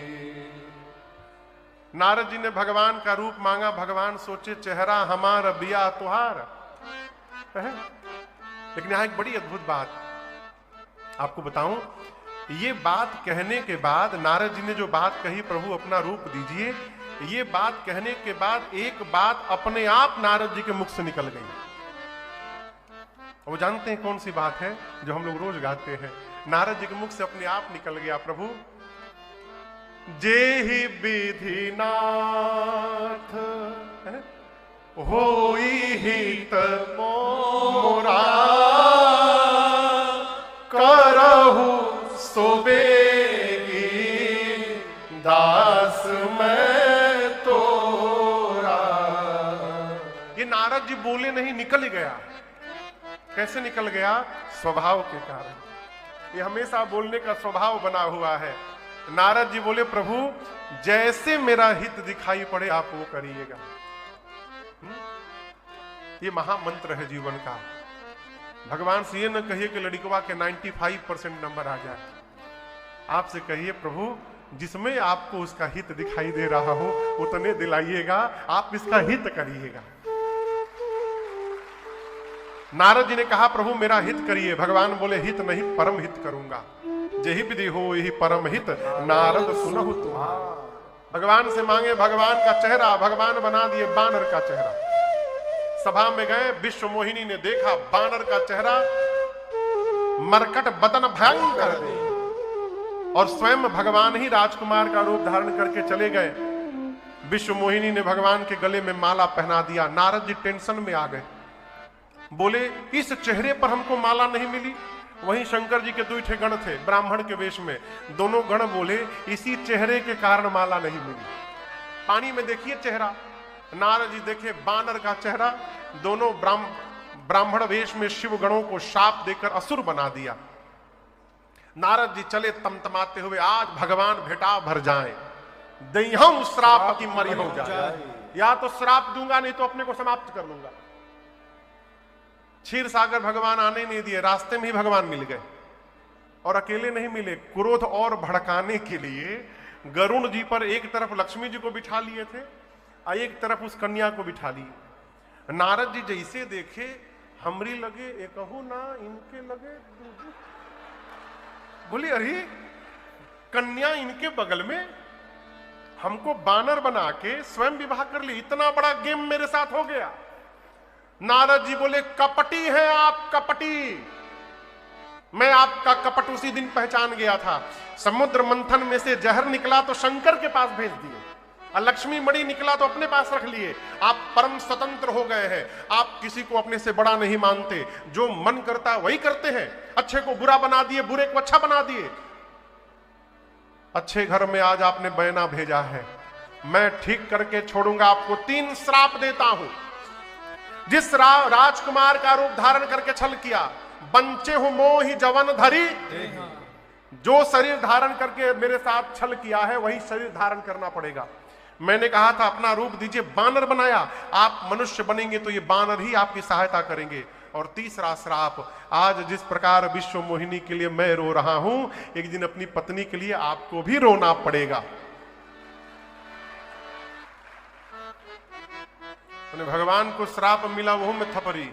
नारद जी ने भगवान का रूप मांगा। भगवान सोचे चेहरा हमारा बिया तुहार है। लेकिन यहां एक बड़ी अद्भुत बात आपको बताऊं। ये बात कहने के बाद नारद जी ने जो बात कही, प्रभु अपना रूप दीजिए, ये बात कहने के बाद एक बात अपने आप नारद जी के मुख से निकल गई। वो जानते हैं कौन सी बात है जो हम लोग रोज गाते हैं। नारद जी के मुख से अपने आप निकल गया, प्रभु जेहि विधि नाथ होई हित मोरा, करहु सोबेगी दास मैं तोरा। ये नारद जी बोले नहीं, निकल ही गया। कैसे निकल गया? स्वभाव के कारण। ये हमेशा बोलने का स्वभाव बना हुआ है। नारद जी बोले प्रभु जैसे मेरा हित दिखाई पड़े आप वो करिएगा। ये महामंत्र है जीवन का। भगवान से ये न कहिए कि लड़कवा के 95% नंबर आ जाए। आपसे कहिए प्रभु जिसमें आपको उसका हित दिखाई दे रहा हो उतने दिलाइएगा, आप इसका हित करिएगा। नारद जी ने कहा प्रभु मेरा हित करिए। भगवान बोले हित नहीं परम हित करूंगा। जेहि विधि हो यही परम हित, नारद सुनहु तुम्हारा। भगवान से मांगे भगवान का चेहरा, भगवान बना दिए बानर का चेहरा। सभा में गए, विश्व मोहिनी ने देखा बानर का चेहरा, मरकट बदन भयंकर दे, और स्वयं भगवान ही राजकुमार का रूप धारण करके चले गए। विश्व मोहिनी ने भगवान के गले में माला पहना दिया। नारद जी टेंशन में आ गए, बोले इस चेहरे पर हमको माला नहीं मिली। वहीं शंकर जी के 2 ठे गण थे ब्राह्मण के वेश में। दोनों गण बोले इसी चेहरे के कारण माला नहीं मिली। पानी में देखिए चेहरा। नारद जी देखे बानर का चेहरा। दोनों ब्राह्मण वेश में शिव गणों को शाप देकर असुर बना दिया। नारद जी चले तमतमाते हुए, आज भगवान भेटा भर जाए, दईहम श्राप की मरी हो जाए। या तो श्राप दूंगा नहीं तो अपने को समाप्त कर लूंगा। क्षीर सागर भगवान आने नहीं दिए, रास्ते में ही भगवान मिल गए। और अकेले नहीं मिले, क्रोध और भड़काने के लिए गरुण जी पर एक तरफ लक्ष्मी जी को बिठा लिए थे और एक तरफ उस कन्या को बिठा लिए। नारद जी जैसे देखे हमरी लगे एकहू ना, इनके लगे दूसरे। बोले अरे कन्या इनके बगल में, हमको बानर बना के स्वयं विवाह कर ली, इतना बड़ा गेम मेरे साथ हो गया। नारद जी बोले कपटी हैं आप, कपटी। मैं आपका कपट उसी दिन पहचान गया था। समुद्र मंथन में से जहर निकला तो शंकर के पास भेज दिए, और लक्ष्मी मणि निकला तो अपने पास रख लिए। आप परम स्वतंत्र हो गए हैं। आप किसी को अपने से बड़ा नहीं मानते, जो मन करता वही करते हैं। अच्छे को बुरा बना दिए, बुरे को अच्छा बना दिए। अच्छे घर में आज आपने बयाना भेजा है, मैं ठीक करके छोड़ूंगा आपको। 3 श्राप देता हूं। जिस राजकुमार का रूप धारण करके छल किया, बंचे हूं मोहि जवन धरी। जो शरीर धारण करके मेरे साथ छल किया है वही शरीर धारण करना पड़ेगा। मैंने कहा था अपना रूप दीजिए, बानर बनाया। आप मनुष्य बनेंगे तो ये बानर ही आपकी सहायता करेंगे। और तीसरा श्राप, आज जिस प्रकार विश्व मोहिनी के लिए मैं रो रहा हूं, एक दिन अपनी पत्नी के लिए आपको भी रोना पड़ेगा। मैंने भगवान को श्राप मिला वो में थपरी।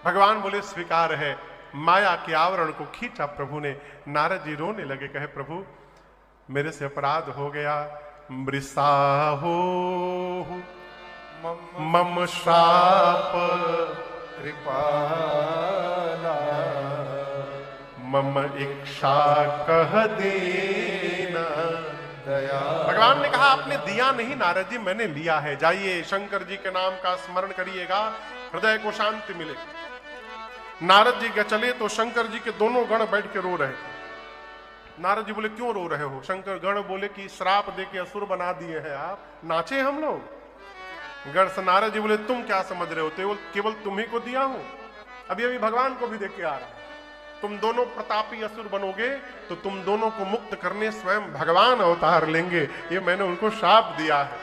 भगवान बोले स्वीकार है। माया के आवरण को खींचा प्रभु ने। नारद जी रोने लगे, कहे प्रभु मेरे से अपराध हो गया। मृषा हो मम शाप कृपाला मम इच्छा कह देना दया। भगवान ने कहा आपने दिया नहीं नारद जी, मैंने लिया है। जाइए शंकर जी के नाम का स्मरण करिएगा, हृदय को शांति मिले। नारद जी के चले तो शंकर जी के दोनों गण बैठ के रो रहे थे। नारद जी बोले क्यों रो रहे हो? शंकर गण बोले कि श्राप दे के असुर बना दिए हैं आप, नाचे हम लोग। गण से नारद जी बोले तुम क्या समझ रहे हो, केवल तुम्ही को दिया हूं, अभी अभी भगवान को भी देख के आ रहा। तुम दोनों प्रतापी असुर बनोगे तो तुम दोनों को मुक्त करने स्वयं भगवान अवतार लेंगे, ये मैंने उनको शाप दिया है।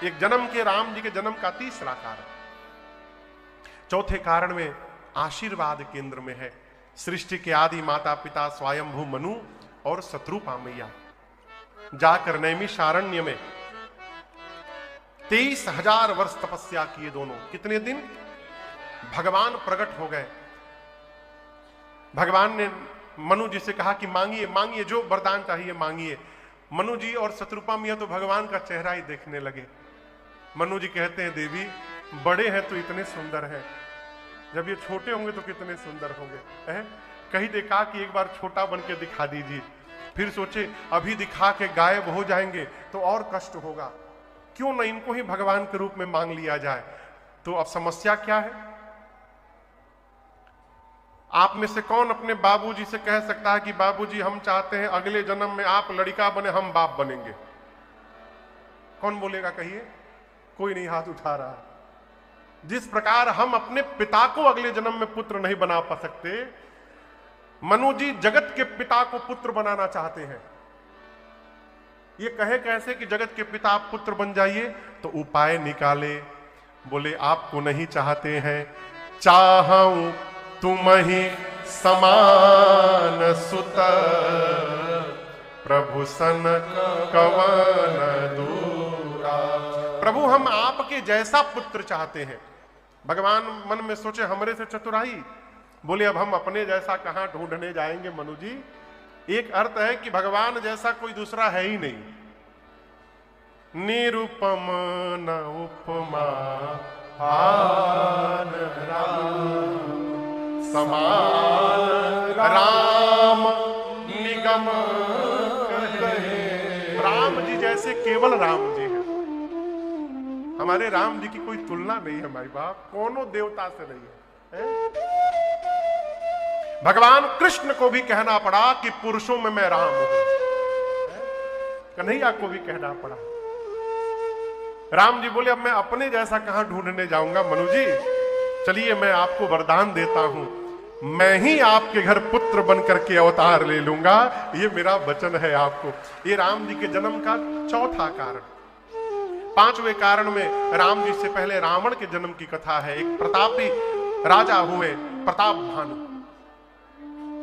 एक जन्म के राम जी के जन्म का तीसरा कारण। चौथे कारण में आशीर्वाद केंद्र में है। सृष्टि के आदि माता पिता स्वयंभू मनु और शत्रुपा मैया जाकर नैमिषारण्य में 23,000 वर्ष तपस्या किए दोनों। कितने दिन? भगवान प्रकट हो गए। भगवान ने मनु जी से कहा कि मांगिए मांगिए, जो वरदान चाहिए मांगिए। मनु जी और शत्रुपा मैया तो भगवान का चेहरा ही देखने लगे। मनु जी कहते हैं देवी बड़े हैं तो इतने सुंदर हैं, जब ये छोटे होंगे तो कितने सुंदर होंगे। कहीं देखा कि एक बार छोटा बन के दिखा दीजिए, फिर सोचे अभी दिखा के गायब हो जाएंगे तो और कष्ट होगा, क्यों न इनको ही भगवान के रूप में मांग लिया जाए। तो अब समस्या क्या है? आप में से कौन अपने बाबूजी से कह सकता है कि बाबूजी हम चाहते हैं अगले जन्म में आप लड़का बने, हम बाप बनेंगे? कौन बोलेगा कहिए? कोई नहीं हाथ उठा रहा। जिस प्रकार हम अपने पिता को अगले जन्म में पुत्र नहीं बना पा सकते, मनु जी जगत के पिता को पुत्र बनाना चाहते हैं। ये कहे कैसे कि जगत के पिता आप पुत्र बन जाइए? तो उपाय निकाले। बोले आपको नहीं चाहते हैं, चाहूं तुम ही समान सुत प्रभु सन कवन दूरा। प्रभु हम आपके जैसा पुत्र चाहते हैं। भगवान मन में सोचे हमरे से चतुराई। बोले अब हम अपने जैसा कहां ढूंढने जाएंगे मनु जी। एक अर्थ है कि भगवान जैसा कोई दूसरा है ही नहीं। निरुपम न उपमा आन राम समान राम निगम कहे। राम जी जैसे केवल राम जी हैं। हमारे राम जी की कोई तुलना नहीं है भाई बाप, कोनो देवता से नहीं है। भगवान कृष्ण को भी कहना पड़ा कि पुरुषों में मैं राम हूं। कन्हैया को भी कहना पड़ा। राम जी बोले अब मैं अपने जैसा कहां ढूंढने जाऊंगा मनु जी, चलिए मैं आपको वरदान देता हूं, मैं ही आपके घर पुत्र बन करके अवतार ले लूंगा, ये मेरा वचन है आपको। ये राम जी के जन्म का चौथा कारण। पांचवें कारण में राम जी से पहले रावण के जन्म की कथा है। एक प्रतापी राजा हुए प्रताप भानु।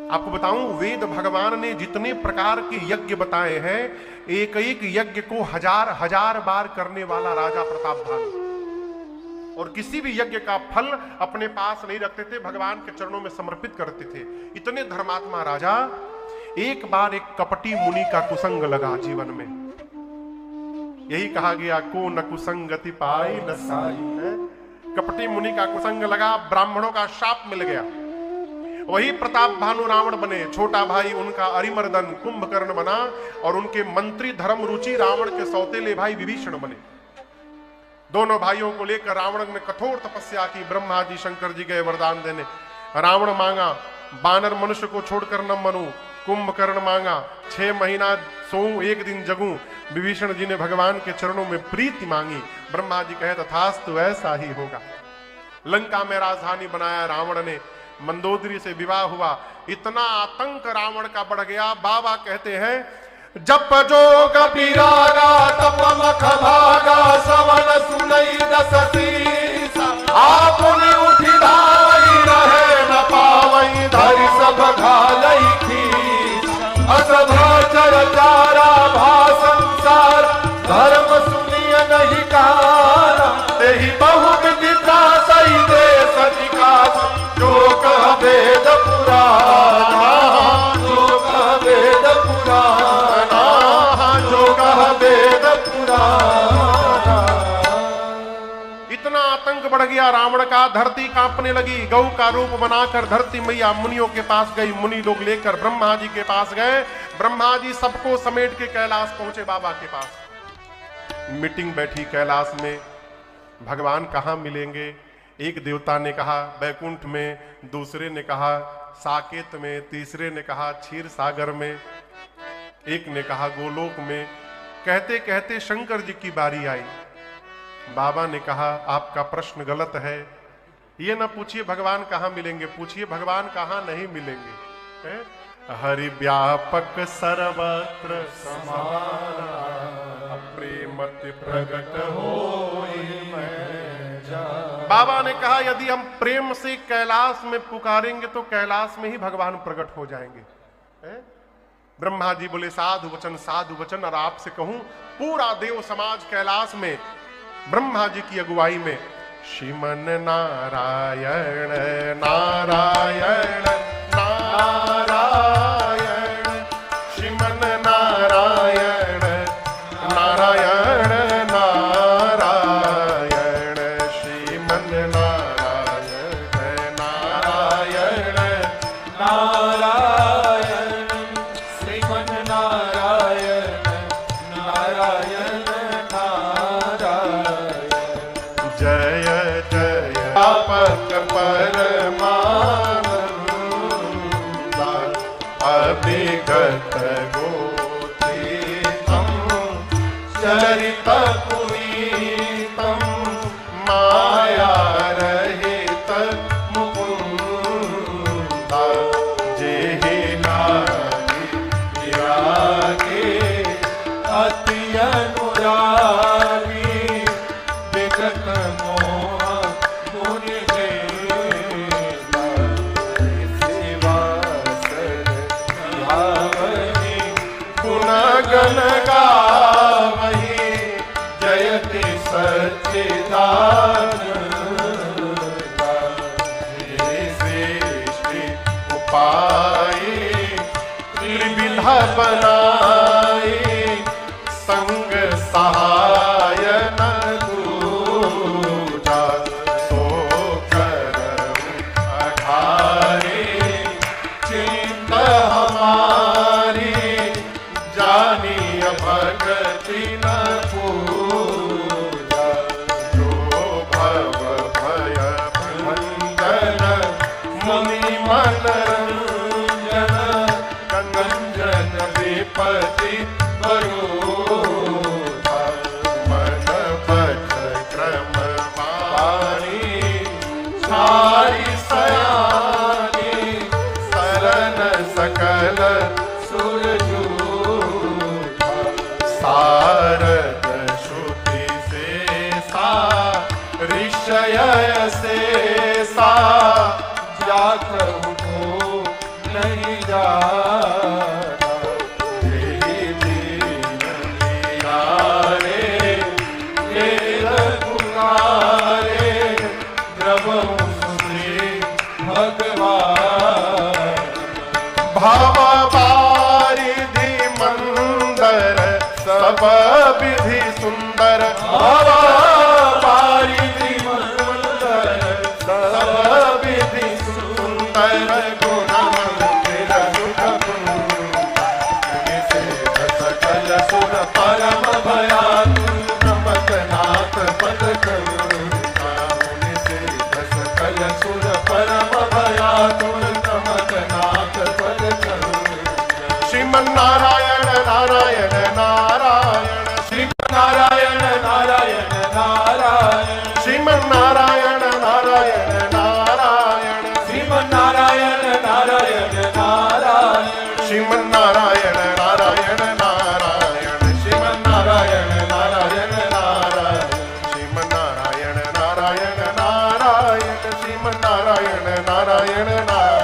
आपको बताऊं वेद भगवान ने जितने प्रकार के यज्ञ बताए हैं, एक एक यज्ञ को हजार हजार बार करने वाला राजा प्रताप भानु। और किसी भी यज्ञ का फल अपने पास नहीं रखते थे, भगवान के चरणों में समर्पित करते थे। इतने धर्मात्मा राजा। एक बार एक कपटी मुनि का कुसंग लगा जीवन में। यही कहा गया को न कुसंगति पाई न साई। कपटी मुनि का कुसंग लगा, ब्राह्मणों का शाप मिल गया। वही प्रताप भानु रावण बने। छोटा भाई उनका अरिमर्दन कुंभकर्ण बना और उनके मंत्री धर्म रुचि रावण के सौतेले भाई विभीषण बने। दोनों भाइयों को लेकर रावण ने कठोर तपस्या की। ब्रह्मा जी शंकर जी गए वरदान देने। रावण मांगा बानर मनुष्य को छोड़कर न मनु। कुंभकर्ण मांगा 6 महीना सोऊं 1 दिन जगूं। विभीषण जी ने भगवान के चरणों में प्रीति मांगी। ब्रह्मा जी कहे तथास्तु ऐसा ही होगा। लंका में राजधानी बनाया रावण ने। मंदोदरी से विवाह हुआ। इतना आतंक रावण का बढ़ गया, बाबा कहते हैं जप जोग विरागा तप मख भागा सवन सुनई दस सीस। आपुनि उठि धावई रहे न पावई धरि सब घालई खीस। असभा चर चारा भा संसार धर बढ़ गया रावण का, धरती कांपने लगी। गौ का रूप बनाकर धरती मैया मुनियों के पास गई। मुनि लोग लेकर ब्रह्मा जी के पास गए। ब्रह्मा जी सबको समेट के कैलाश पहुंचे बाबा के पास। मीटिंग बैठी कैलाश में, भगवान कहाँ मिलेंगे? एक देवता ने कहा बैकुंठ में, दूसरे ने कहा साकेत में, तीसरे ने कहा क्षीर सागर में, एक ने कहा गोलोक में। कहते कहते शंकर जी की बारी आई। बाबा ने कहा आपका प्रश्न गलत है। ये ना पूछिए भगवान कहाँ मिलेंगे, पूछिए भगवान कहाँ नहीं मिलेंगे। हरि व्यापक सर्वत्र समाना, प्रेमति प्रगट होई मैं जान। बाबा ने कहा यदि हम प्रेम से कैलाश में पुकारेंगे तो कैलाश में ही भगवान प्रकट हो जाएंगे। ब्रह्मा जी बोले साधु वचन साधु वचन। और आपसे कहूं पूरा देव समाज कैलाश में ब्रह्मा जी की अगुवाई में श्रीमन नारायण नारायण नारायण, श्रीमन नारायण नारायण नारायण, श्रीमन नारायण नारायण नारायण, श्रीमन नारायण नारायण नारायण। जय जय व्यापक परमानंदा, अभिगत गोतीतम चरित पुनीतम, माया रहित मुकुंदा, जेहि लागी विरागी अति अनुरागी, विगत मोह मुनि देवा, सेवा सर गावहि, गुण गण गावहि, जयति सच्चिदानंदा, हे सृष्टि उपाय त्रिविध बनाई, संग सहाय न दूजा, सो करहु अघारे, चिंत हमारी, जानिय भगति न पूजा, जो भव भय भंजन, मुनि मनरंजन, कंजन विपति बरोधा, मन बच क्रम वाणी, सारी सयानी, शरण सकल सुरजूथा, सारद श्रुति शेषा, ऋषय शेषा, जातहु को नहीं जाना, तेरी दीन लियारे, वेद पुकारे, द्रवहु श्री भगवान। भव वारिधि मंदर, सब विधि सुंदर, भव वारिधि मंदर, सब विधि सुंदर, गुण मंदिर सुख सकल सुर परम भयातुर, नमक नाथ पद करुणा, सकल सुर परम भयातुर, नमक नाथ पद करुणा। श्रीमन नारायण नारायण नारायण, श्रीमन नारायण नारायण नारायण, श्रीमन नारायण नारायण नारायण, श्रीमन नारायण नारायण नारायण, श्रीमन नारायण नारायण नारायण, श्रीमन नारायण नारायण नारायण, श्रीमन नारायण नारायण नारायण, श्रीमन नारायण नारायण नारायण।